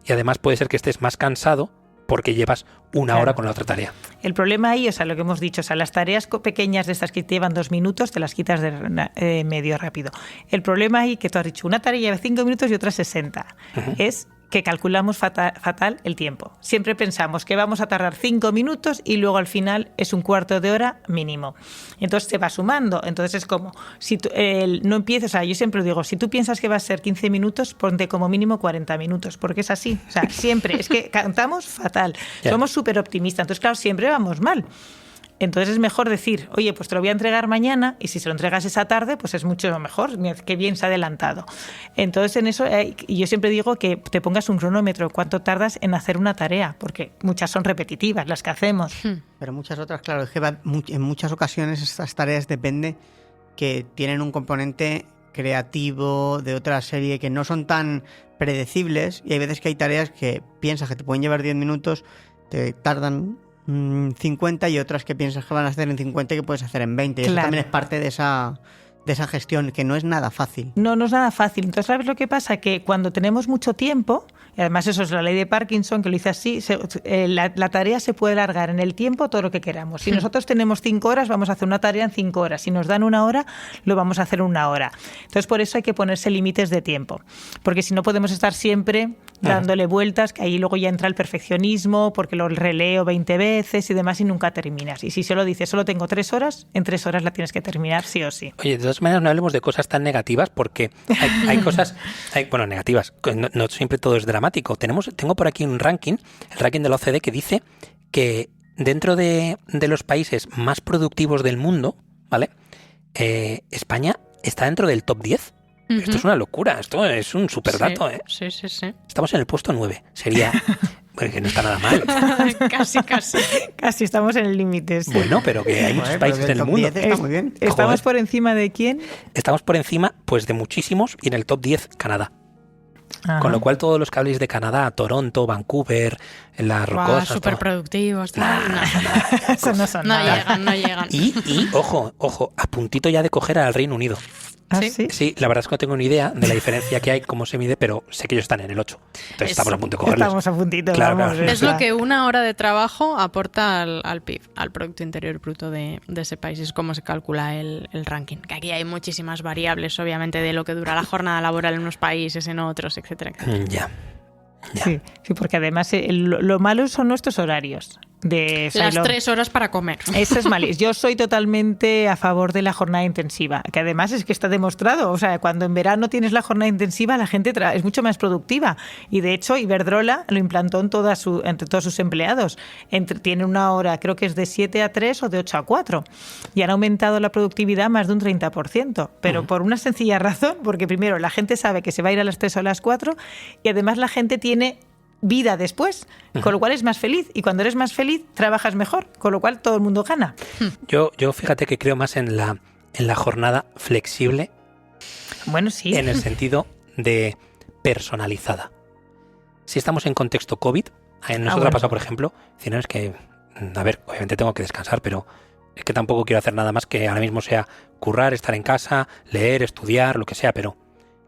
Y además puede ser que estés más cansado porque llevas 1 hora con la otra tarea. El problema ahí, o sea, lo que hemos dicho, o sea, las tareas pequeñas de estas que te llevan 2 minutos, te las quitas de medio rápido. El problema ahí, que tú has dicho, una tarea lleva 5 minutos y otra 60, es que calculamos fatal el tiempo. Siempre pensamos que vamos a tardar 5 minutos y luego al final es 1/4 de hora mínimo. Entonces te va sumando. Entonces es como, si tú, no empieces, o sea, yo siempre digo, si tú piensas que va a ser 15 minutos, ponte como mínimo 40 minutos, porque es así. O sea, siempre, es que cantamos fatal. Somos súper optimistas. Entonces, claro, siempre vamos mal. Entonces es mejor decir, oye, pues te lo voy a entregar mañana y si se lo entregas esa tarde, pues es mucho mejor, qué bien se ha adelantado. Entonces en eso, yo siempre digo que te pongas un cronómetro, cuánto tardas en hacer una tarea, porque muchas son repetitivas las que hacemos. Pero muchas otras, claro, es que en muchas ocasiones estas tareas depende que tienen un componente creativo de otra serie que no son tan predecibles y hay veces que hay tareas que piensas que te pueden llevar 10 minutos, te tardan 50 y otras que piensas que van a hacer en 50 y que puedes hacer en 20. Claro. Eso también es parte de esa gestión, que no es nada fácil. No es nada fácil. Entonces, ¿sabes lo que pasa? Que cuando tenemos mucho tiempo, y además eso es la ley de Parkinson, que lo dice así, la tarea se puede alargar en el tiempo todo lo que queramos. Si nosotros tenemos 5 horas, vamos a hacer una tarea en 5 horas. Si nos dan 1 hora, lo vamos a hacer en 1 hora. Entonces, por eso hay que ponerse límites de tiempo. Porque si no podemos estar siempre, dándole vueltas, que ahí luego ya entra el perfeccionismo, porque lo releo 20 veces y demás y nunca terminas. Y si solo dices, solo tengo 3 horas, en 3 horas la tienes que terminar sí o sí. Oye, de todas maneras no hablemos de cosas tan negativas, porque hay cosas, bueno, negativas, no siempre todo es dramático. Tengo por aquí un ranking, el ranking de la OCDE, que dice que dentro de los países más productivos del mundo, ¿vale? España está dentro del top 10. Esto es una locura, esto es un superdato, ¿eh? Sí. Estamos en el puesto 9. Sería... Bueno, que no está nada mal. Casi. Casi estamos en el límite. Sí. Bueno, pero que hay muchos países en el mundo. 10 está muy bien. ¿Estamos Joder. por encima de quién? Estamos por encima, pues, de muchísimos, y en el top 10, Canadá. Ajá. Con lo cual, todos los que habléis de Canadá, Toronto, Vancouver, las rocosas... Súper productivos. No Eso no son nada. llegan. Y ojo, a puntito ya de coger al Reino Unido. ¿Ah, Sí. sí? Sí, la verdad es que no tengo ni idea de la diferencia que hay, cómo se mide, pero sé que ellos están en el 8. Entonces estamos a punto de cogerles. Estamos a puntito, Claro, vamos. claro. Es lo que 1 hora de trabajo aporta al PIB, al Producto Interior Bruto de ese país. Es como se calcula el ranking. Que aquí hay muchísimas variables, obviamente, de lo que dura la jornada laboral en unos países, en otros, etcétera. Ya. Sí, porque además lo malo son nuestros horarios. Las 3 horas para comer. Eso es mal. Yo soy totalmente a favor de la jornada intensiva, que además es que está demostrado. O sea, cuando en verano tienes la jornada intensiva, la gente es mucho más productiva. Y de hecho, Iberdrola lo implantó entre todos sus empleados. Tiene una hora, creo que es de 7 a 3 o de 8 a 4. Y han aumentado la productividad más de un 30%. Pero por una sencilla razón, porque primero la gente sabe que se va a ir a las 3 o a las 4 y además la gente tiene vida después, con lo cual es más feliz, y cuando eres más feliz trabajas mejor, con lo cual todo el mundo gana. Yo fíjate que creo más en la jornada flexible, Bueno, sí. en el sentido de personalizada. Si estamos en contexto COVID, a nosotros bueno. ha pasado, por ejemplo, si no es que, a ver, obviamente tengo que descansar, pero es que tampoco quiero hacer nada más que ahora mismo sea currar, estar en casa, leer, estudiar, lo que sea, pero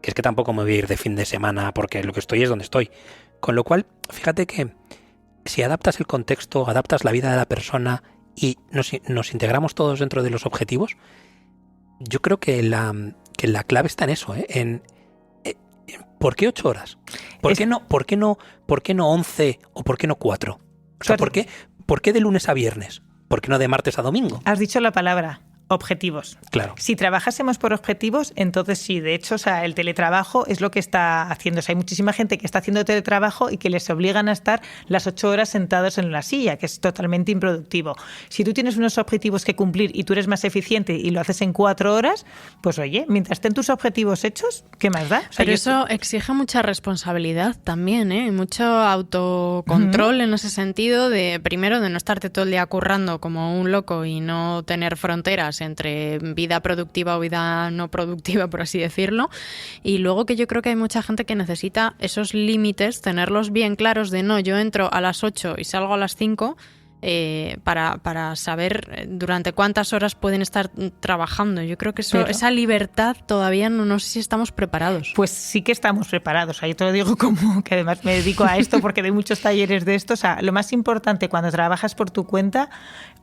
que es que tampoco me voy a ir de fin de semana porque lo que estoy es donde estoy. Con lo cual, fíjate que si adaptas el contexto, adaptas la vida de la persona y nos integramos todos dentro de los objetivos, yo creo que la clave está en eso, ¿eh? ¿Por qué 8 horas? ¿Por qué no 11 o por qué no 4? O sea, Claro. ¿por qué de lunes a viernes? ¿Por qué no de martes a domingo? Has dicho la palabra. Objetivos. Claro. Si trabajásemos por objetivos, entonces sí, de hecho, o sea, el teletrabajo es lo que está haciendo. O sea, hay muchísima gente que está haciendo teletrabajo y que les obligan a estar las 8 horas sentados en la silla, que es totalmente improductivo. Si tú tienes unos objetivos que cumplir y tú eres más eficiente y lo haces en 4 horas, pues oye, mientras estén tus objetivos hechos, ¿qué más da? O sea, Pero eso exige mucha responsabilidad también, ¿eh? Mucho autocontrol en ese sentido, de primero de no estarte todo el día currando como un loco y no tener fronteras entre vida productiva o vida no productiva, por así decirlo. Y luego que yo creo que hay mucha gente que necesita esos límites, tenerlos bien claros de no, yo entro a las 8 y salgo a las 5, para saber durante cuántas horas pueden estar trabajando. Yo creo que esa libertad todavía no sé si estamos preparados. Pues sí que estamos preparados. Ahí te lo digo como que además me dedico a esto porque doy muchos talleres de esto. O sea, lo más importante cuando trabajas por tu cuenta,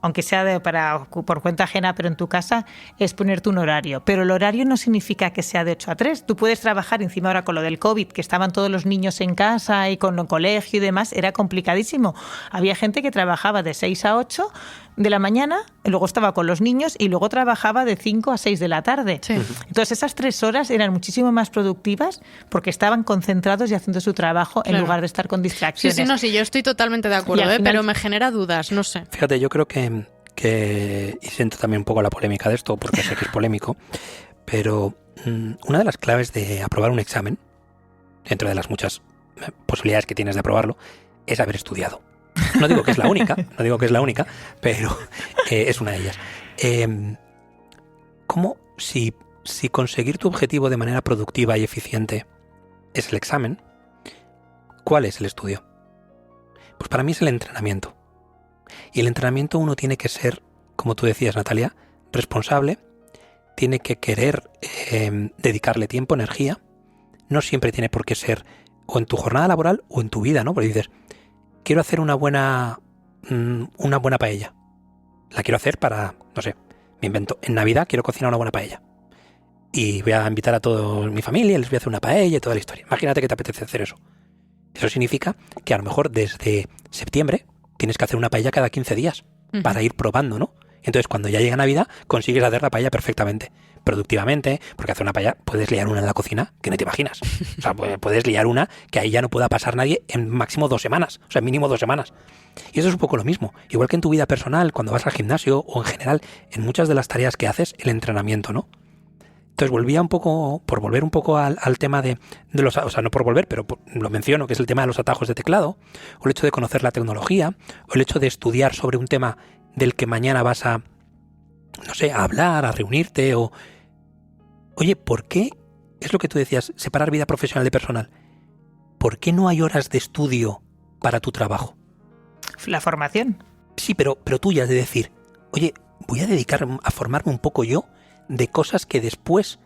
aunque sea por cuenta ajena, pero en tu casa, es ponerte un horario. Pero el horario no significa que sea de 8 a 3. Tú puedes trabajar encima ahora con lo del COVID, que estaban todos los niños en casa y con el colegio y demás, era complicadísimo. Había gente que trabajaba de 6 a 8 de la mañana, luego estaba con los niños y luego trabajaba de 5 a 6 de la tarde. Sí. Entonces esas 3 horas eran muchísimo más productivas porque estaban concentrados y haciendo su trabajo en lugar de estar con distracciones. Sí, yo estoy totalmente de acuerdo, final, pero me genera dudas, no sé. Fíjate, yo creo que y siento también un poco la polémica de esto porque sé que es polémico, pero una de las claves de aprobar un examen, dentro de las muchas posibilidades que tienes de aprobarlo, es haber estudiado. No digo que es la única, pero es una de ellas. ¿Cómo si conseguir tu objetivo de manera productiva y eficiente es el examen, cuál es el estudio? Pues para mí es el entrenamiento. Y el entrenamiento uno tiene que ser, como tú decías, Natalia, responsable, tiene que querer dedicarle tiempo, energía. No siempre tiene por qué ser o en tu jornada laboral o en tu vida, ¿no? Porque dices, quiero hacer una buena paella. La quiero hacer para, no sé, me invento, en Navidad quiero cocinar una buena paella. Y voy a invitar a toda mi familia, les voy a hacer una paella y toda la historia. Imagínate que te apetece hacer eso. Eso significa que a lo mejor desde septiembre tienes que hacer una paella cada 15 días para ir probando, ¿no? Entonces, cuando ya llega Navidad, consigues hacer la paella perfectamente, productivamente, porque hacer una paella puedes liar una en la cocina que no te imaginas. O sea, puedes liar una que ahí ya no pueda pasar nadie en máximo 2 semanas, o sea, mínimo 2 semanas. Y eso es un poco lo mismo. Igual que en tu vida personal, cuando vas al gimnasio o en general, en muchas de las tareas que haces, el entrenamiento, ¿no? Entonces por volver un poco al tema de los, o sea, no por volver, pero lo menciono, que es el tema de los atajos de teclado, o el hecho de conocer la tecnología, o el hecho de estudiar sobre un tema del que mañana vas a, no sé, a hablar, a reunirte, o... Oye, ¿por qué? Es lo que tú decías, separar vida profesional de personal. ¿Por qué no hay horas de estudio para tu trabajo? La formación. Sí, pero tuya, de decir, oye, voy a dedicarme a formarme un poco yo de cosas que después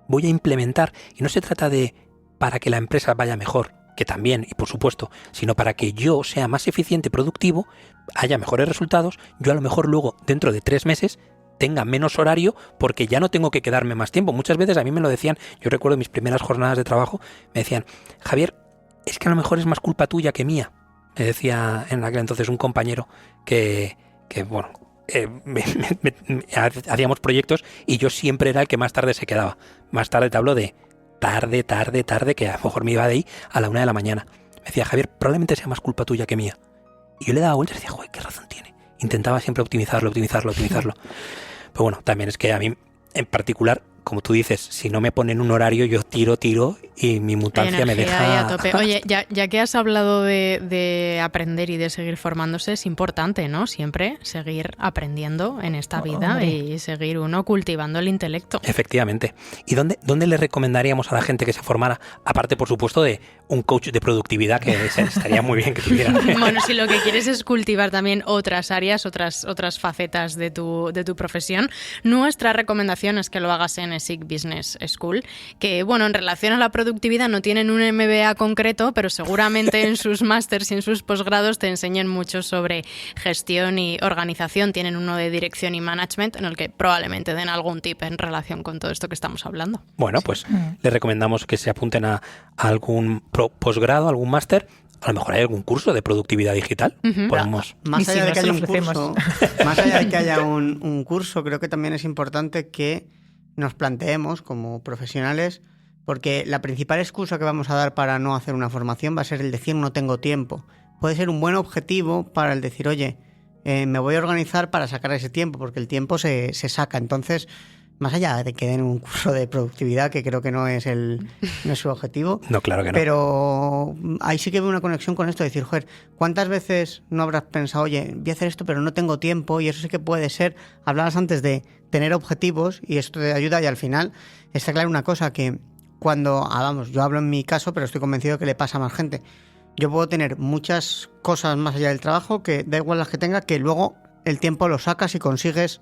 voy a implementar. Y no se trata de para que la empresa vaya mejor, que también, y por supuesto, sino para que yo sea más eficiente y productivo, haya mejores resultados, yo a lo mejor luego, dentro de 3 meses, tenga menos horario porque ya no tengo que quedarme más tiempo. Muchas veces a mí me lo decían, yo recuerdo mis primeras jornadas de trabajo, me decían, Javier, es que a lo mejor es más culpa tuya que mía. Me decía en aquel entonces un compañero que bueno... hacíamos proyectos y yo siempre era el que más tarde se quedaba. Más tarde te hablo de tarde, que a lo mejor me iba de ahí a la 1 de la mañana. Me decía, Javier, probablemente sea más culpa tuya que mía. Y yo le daba vueltas y decía, joder, qué razón tiene. Intentaba siempre optimizarlo. Pero bueno, también es que a mí en particular, como tú dices, si no me ponen un horario, yo tiro y mi mutancia me deja... A tope. Oye, ya que has hablado de aprender y de seguir formándose, es importante, ¿no? Siempre seguir aprendiendo en esta vida y seguir uno cultivando el intelecto. Efectivamente. ¿Y dónde le recomendaríamos a la gente que se formara? Aparte, por supuesto, de un coach de productividad que estaría muy bien que tuviera. Bueno, si lo que quieres es cultivar también otras áreas, otras facetas de tu profesión, nuestra recomendación es que lo hagas en SIG Business School, que bueno, en relación a la productividad no tienen un MBA concreto, pero seguramente en sus másters y en sus posgrados te enseñan mucho sobre gestión y organización. Tienen uno de dirección y management en el que probablemente den algún tip en relación con todo esto que estamos hablando. Bueno, pues les recomendamos que se apunten a algún posgrado, algún máster. A lo mejor hay algún curso de productividad digital. Podemos... Más allá de que haya un curso, más allá de que haya un curso, creo que también es importante que nos planteemos como profesionales, porque la principal excusa que vamos a dar para no hacer una formación va a ser el decir no tengo tiempo. Puede ser un buen objetivo para el decir, oye, me voy a organizar para sacar ese tiempo, porque el tiempo se saca. Entonces, más allá de que den un curso de productividad, que creo que no es su objetivo. No, claro que no. Pero ahí sí que veo una conexión con esto, de decir, joder, ¿cuántas veces no habrás pensado, oye, voy a hacer esto, pero no tengo tiempo? Y eso sí que puede ser, hablabas antes de tener objetivos y esto te ayuda, y al final está claro una cosa, que cuando, yo hablo en mi caso, pero estoy convencido de que le pasa a más gente. Yo puedo tener muchas cosas más allá del trabajo, que da igual las que tenga, que luego el tiempo lo sacas y consigues.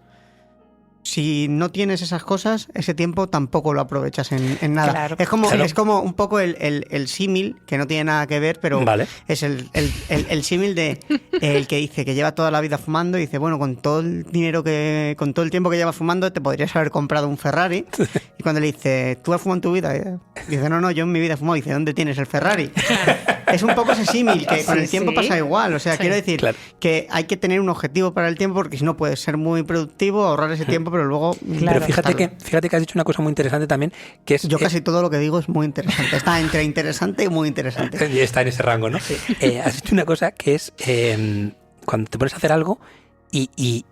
Si no tienes esas cosas, ese tiempo tampoco lo aprovechas en nada. Claro. Es como un poco el símil, que no tiene nada que ver, pero vale. Es el símil de el que dice que lleva toda la vida fumando y dice, bueno, con todo el tiempo que llevas fumando te podrías haber comprado un Ferrari. Y cuando le dice, ¿tú has fumado en tu vida? Dice, no, yo en mi vida he fumado. Dice, ¿dónde tienes el Ferrari? Es un poco ese símil, que con el tiempo pasa igual. O sea, quiero decir que hay que tener un objetivo para el tiempo, porque si no puedes ser muy productivo, ahorrar ese tiempo, pero luego... Pero fíjate que has dicho una cosa muy interesante también, que es... Yo casi todo lo que digo es muy interesante. Está entre interesante y muy interesante. Y está en ese rango, ¿no? Sí. Has dicho una cosa que es cuando te pones a hacer algo y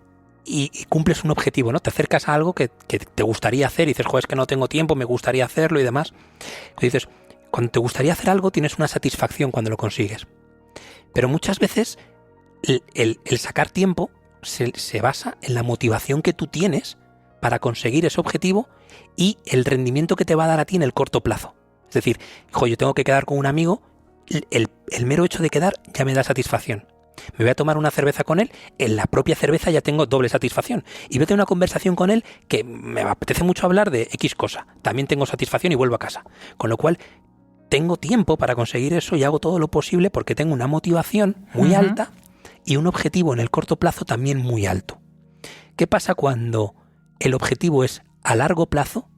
cumples un objetivo, ¿no? Te acercas a algo que te gustaría hacer y dices, joder, es que no tengo tiempo, me gustaría hacerlo y demás. Y dices, cuando te gustaría hacer algo tienes una satisfacción cuando lo consigues. Pero muchas veces el sacar tiempo se basa en la motivación que tú tienes para conseguir ese objetivo y el rendimiento que te va a dar a ti en el corto plazo. Es decir, yo tengo que quedar con un amigo, el mero hecho de quedar ya me da satisfacción. Me voy a tomar una cerveza con él, en la propia cerveza ya tengo doble satisfacción. Y voy a tener una conversación con él que me apetece mucho hablar de X cosa. También tengo satisfacción y vuelvo a casa. Con lo cual, tengo tiempo para conseguir eso y hago todo lo posible porque tengo una motivación muy alta y un objetivo en el corto plazo también muy alto. ¿Qué pasa cuando el objetivo es a largo plazo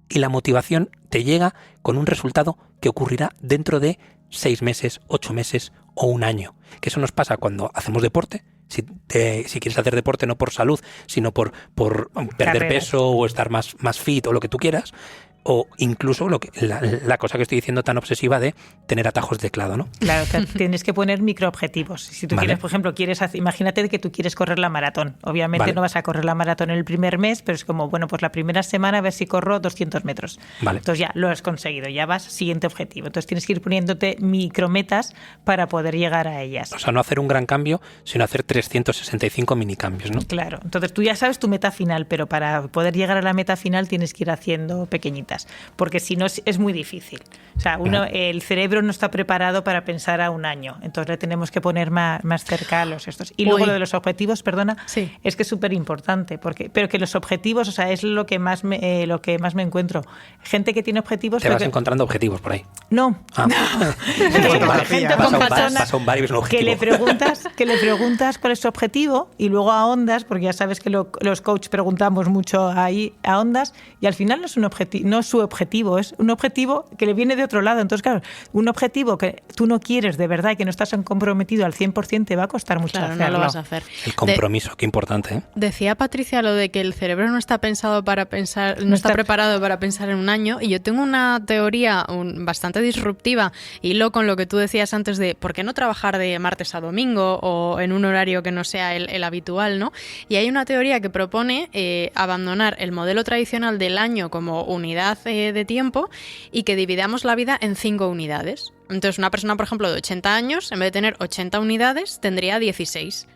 y la motivación te llega con un resultado que ocurrirá dentro de 6 meses, 8 meses o un año. Que eso nos pasa cuando hacemos deporte. Si quieres hacer deporte no por salud, sino por perder Carreras. peso o estar más fit o lo que tú quieras, o incluso la cosa que estoy diciendo tan obsesiva de tener atajos de teclado, ¿no? Claro, tienes que poner microobjetivos. Si tú quieres, por ejemplo, imagínate que tú quieres correr la maratón. Obviamente no vas a correr la maratón en el primer mes, pero es como, bueno, pues la primera semana a ver si corro 200 metros. Vale. Entonces ya lo has conseguido, ya vas, siguiente objetivo. Entonces tienes que ir poniéndote micrometas para poder llegar a ellas. O sea, no hacer un gran cambio, sino hacer 365 minicambios, ¿no? Claro, entonces tú ya sabes tu meta final, pero para poder llegar a la meta final tienes que ir haciendo pequeñitas, porque si no es muy difícil. O sea, el cerebro no está preparado para pensar a un año, entonces le tenemos que poner más cerca a los estos. Y luego lo de los objetivos, perdona, sí, es que es súper importante, pero que los objetivos, o sea, es lo que más me encuentro. Gente que tiene objetivos... Te vas encontrando objetivos por ahí. No. Ah. Gente con personas que le preguntas cuál es su objetivo y luego ahondas, porque ya sabes que los coaches preguntamos mucho ahí, ahondas, y al final no es su objetivo, es un objetivo que le viene de otro lado. Entonces, claro, un objetivo que tú no quieres de verdad y que no estás comprometido al 100%, te va a costar mucho hacerlo. No lo vas a hacer. El compromiso, qué importante, ¿eh? Decía Patricia lo de que el cerebro no está pensado para pensar, no está preparado para pensar en un año, y yo tengo una teoría bastante disruptiva, hilo con lo que tú decías antes de por qué no trabajar de martes a domingo o en un horario que no sea el habitual, ¿no? Y hay una teoría que propone abandonar el modelo tradicional del año como unidad de tiempo y que dividamos la vida en 5 unidades. Entonces, una persona, por ejemplo, de 80 años, en vez de tener 80 unidades, tendría 16.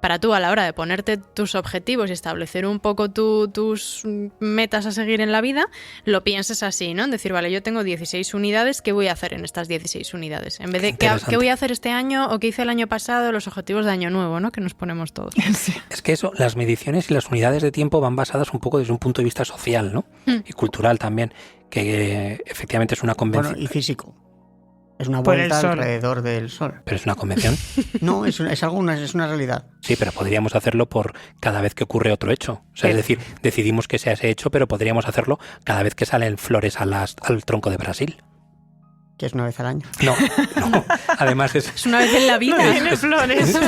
Para tú, a la hora de ponerte tus objetivos y establecer un poco tus metas a seguir en la vida, lo pienses así, ¿no? En decir, vale, yo tengo 16 unidades, ¿qué voy a hacer en estas 16 unidades? En vez de ¿qué voy a hacer este año o qué hice el año pasado, los objetivos de año nuevo, ¿no? Que nos ponemos todos. Es que eso, las mediciones y las unidades de tiempo van basadas un poco desde un punto de vista social, ¿no? Y cultural también, que efectivamente es una convención. Bueno, y físico. Es una vuelta alrededor del Sol. ¿Pero es una convención? No, es una realidad. Sí, pero podríamos hacerlo por cada vez que ocurre otro hecho. O sea, es decir, decidimos que sea ese hecho, pero podríamos hacerlo cada vez que salen flores al tronco de Brasil. Que es una vez al año. No. Además es una vez en la vida. Tiene flores.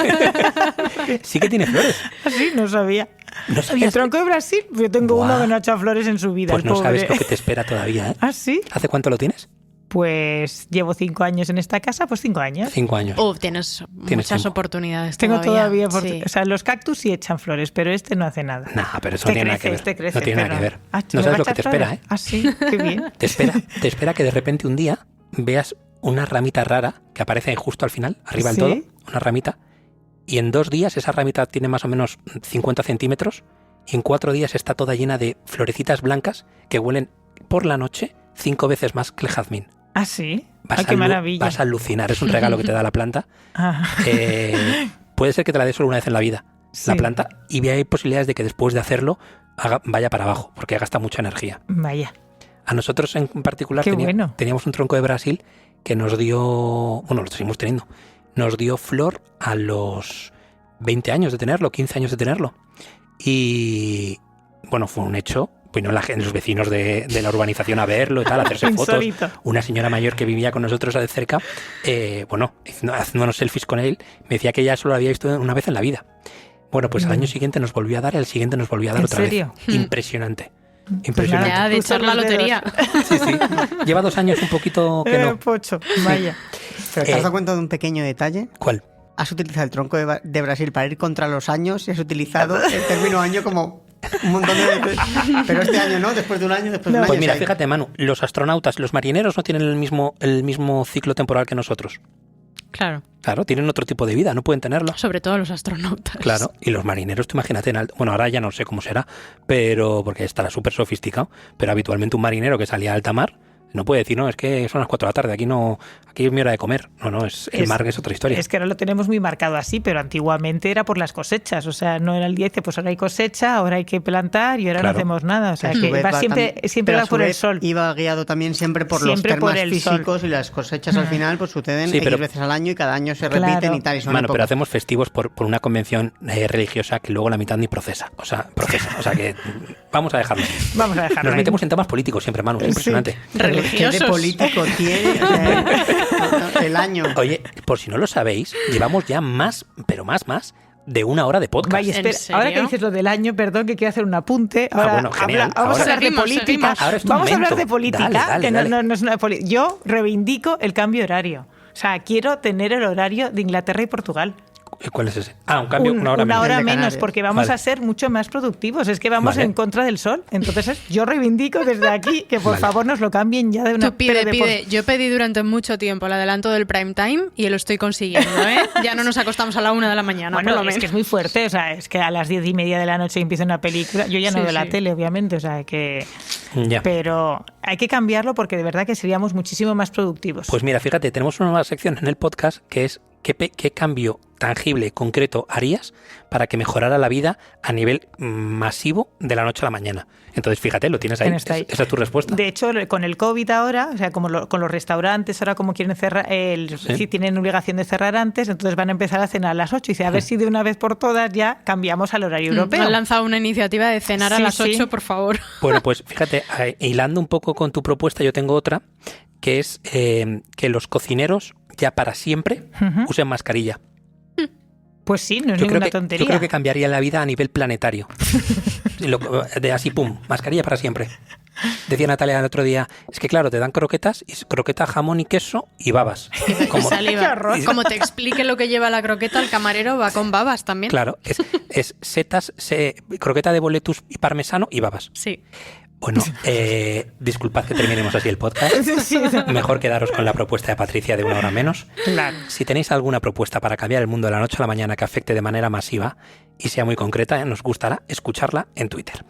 Sí que tiene flores. Así, no sabía. ¿No sabías? ¿El tronco de Brasil? Yo tengo uno que no ha echado flores en su vida. Pues no sabes lo que te espera todavía, ¿eh? ¿Ah, sí? ¿Hace cuánto lo tienes? Pues llevo 5 años en esta casa, pues 5 años. 5 años. Tienes muchas tiempo. Oportunidades. Tengo todavía sí. O sea, los cactus sí echan flores, pero este no hace nada. Nah, pero eso no tiene nada que ver. Crece, no tiene nada que ver. No sabes lo que te espera, ¿eh? Ah, sí, qué bien. Te espera que de repente un día veas una ramita rara que aparece ahí justo al final, arriba del todo, una ramita, y en 2 días esa ramita tiene más o menos 50 centímetros, y en 4 días está toda llena de florecitas blancas que huelen por la noche 5 veces más que el jazmín. ¿Ah, sí? ¡Qué maravilla! Vas a alucinar, es un regalo que te da la planta. Puede ser que te la dé solo una vez en la vida, la planta, y hay posibilidades de que después de hacerlo vaya para abajo, porque gasta mucha energía. Vaya. A nosotros en particular teníamos un tronco de Brasil que nos dio, bueno, lo seguimos teniendo, nos dio flor a los 20 años de tenerlo, 15 años de tenerlo. Y bueno, fue un hecho. Vino los vecinos de la urbanización a verlo y tal, a hacerse fotos. Una señora mayor que vivía con nosotros de cerca, haciéndonos selfies con él, me decía que ella solo lo había visto una vez en la vida. Bueno, pues al año siguiente nos volvió a dar, al siguiente nos volvió a dar otra vez. Impresionante. Impresionante. Ya, de echar la lotería. Sí. Lleva 2 años un poquito que no. Pocho, vaya. ¿Pero te has dado cuenta de un pequeño detalle? ¿Cuál? Has utilizado el tronco de Brasil para ir contra los años y has utilizado el término año como un montón de veces. Pero este año no, después de un año, después de un año. Pues mira, fíjate, Manu, los astronautas, los marineros no tienen el mismo ciclo temporal que nosotros. Claro. Claro, tienen otro tipo de vida, no pueden tenerlo. Sobre todo los astronautas. Claro, y los marineros, tú imagínate, bueno, ahora ya no sé cómo será, pero porque estará súper sofisticado, pero habitualmente un marinero que salía a alta mar no puede decir, no, es que son las 4 de la tarde, aquí es mi hora de comer. No, el mar es otra historia. Es que ahora lo tenemos muy marcado así, pero antiguamente era por las cosechas, o sea, no era el día, pues ahora hay cosecha, ahora hay que plantar y ahora no hacemos nada, o sea, que va siempre va por el sol. Iba guiado también siempre por los termas físicos y las cosechas al final pues suceden X veces al año y cada año se repiten y tal. Pero hacemos festivos por una convención religiosa que luego la mitad ni procesa, o sea que vamos a dejarlo. Nos metemos en temas políticos siempre, Manu, es impresionante. religiosos. ¿Qué de político tiene? O sea, el año. Oye, por si no lo sabéis, llevamos ya más de 1 hora de podcast. Vaya, ¿En espera, serio? ahora que dices lo del año, perdón, que quiero hacer un apunte. Ahora, bueno, genial. Vamos a Ahora- hablar de Seguimos, política. seguimos. Ahora es tu Vamos a hablar momento. de política, Dale, que dale. No es una política. Yo reivindico el cambio horario. O sea, quiero tener el horario de Inglaterra y Portugal. ¿Cuál es ese? Un cambio, una hora Una menos. hora de menos, Canarias. porque vamos Vale. a ser mucho más productivos. Es que vamos Vale. en contra del sol. Entonces, yo reivindico desde aquí que por Vale. favor nos lo cambien ya de una Tú pide, pero de por- pide. Yo pedí durante mucho tiempo el adelanto del prime time y lo estoy consiguiendo, ¿eh? Ya no nos acostamos a la 1 de la mañana, Bueno, por lo es menos. que es muy fuerte, o sea, es que a las 10:30 de la noche empieza una película. Yo ya no Sí, veo la sí. tele, obviamente, o sea que. Ya. Pero hay que cambiarlo porque de verdad que seríamos muchísimo más productivos. Pues mira, fíjate, tenemos una nueva sección en el podcast que es ¿qué cambio tangible, concreto harías para que mejorara la vida a nivel masivo de la noche a la mañana? Entonces, fíjate, lo tienes ahí. Está ahí. Esa es tu respuesta. De hecho, con el COVID ahora, o sea, como con los restaurantes, ahora como quieren cerrar, si tienen obligación de cerrar antes, entonces van a empezar a cenar a las 8 y dice, a ver si de una vez por todas ya cambiamos al horario europeo. Han lanzado una iniciativa de cenar a Sí, las 8, sí. por favor. Bueno, pues fíjate, hilando un poco con tu propuesta, yo tengo otra, que es que los cocineros ya para siempre usen mascarilla. Pues sí, no es Yo creo, ninguna que, tontería. yo creo que cambiaría la vida a nivel planetario. De así, pum, mascarilla para siempre. Decía Natalia el otro día, es que claro, te dan croquetas, y croqueta, jamón y queso y babas. Como- Saliva. Qué horror. Como te explique lo que lleva la croqueta, el camarero va con babas también. Claro, es setas, croqueta de boletus y parmesano y babas. Sí. Bueno, disculpad que terminemos así el podcast. Sí, Mejor quedaros con la propuesta de Patricia de 1 hora menos. claro. Si tenéis alguna propuesta para cambiar el mundo de la noche a la mañana que afecte de manera masiva y sea muy concreta, nos gustará escucharla en Twitter.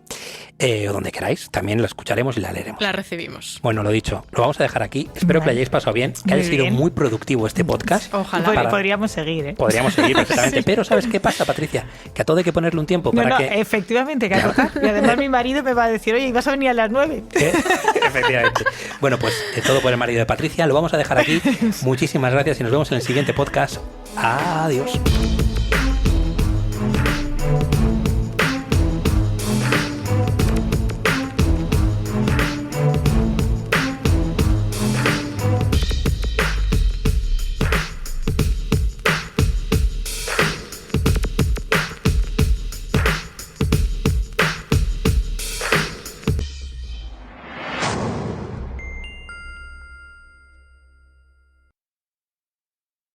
O donde queráis, también la escucharemos y la leeremos. La recibimos. Bueno, lo dicho, lo vamos a dejar aquí. Espero que lo Vale. hayáis pasado bien, que Muy haya sido bien. muy productivo este podcast. Ojalá. Para- Podríamos seguir, ¿eh? Podríamos seguir perfectamente. Sí. Pero ¿sabes qué pasa, Patricia? Que a todo hay que ponerle un tiempo para No, que... efectivamente, que tocar. Y además mi marido me va a decir, oye, ¿ibas a venir a las 9? Efectivamente. Bueno, pues todo por el marido de Patricia. Lo vamos a dejar aquí. Muchísimas gracias y nos vemos en el siguiente podcast. Adiós.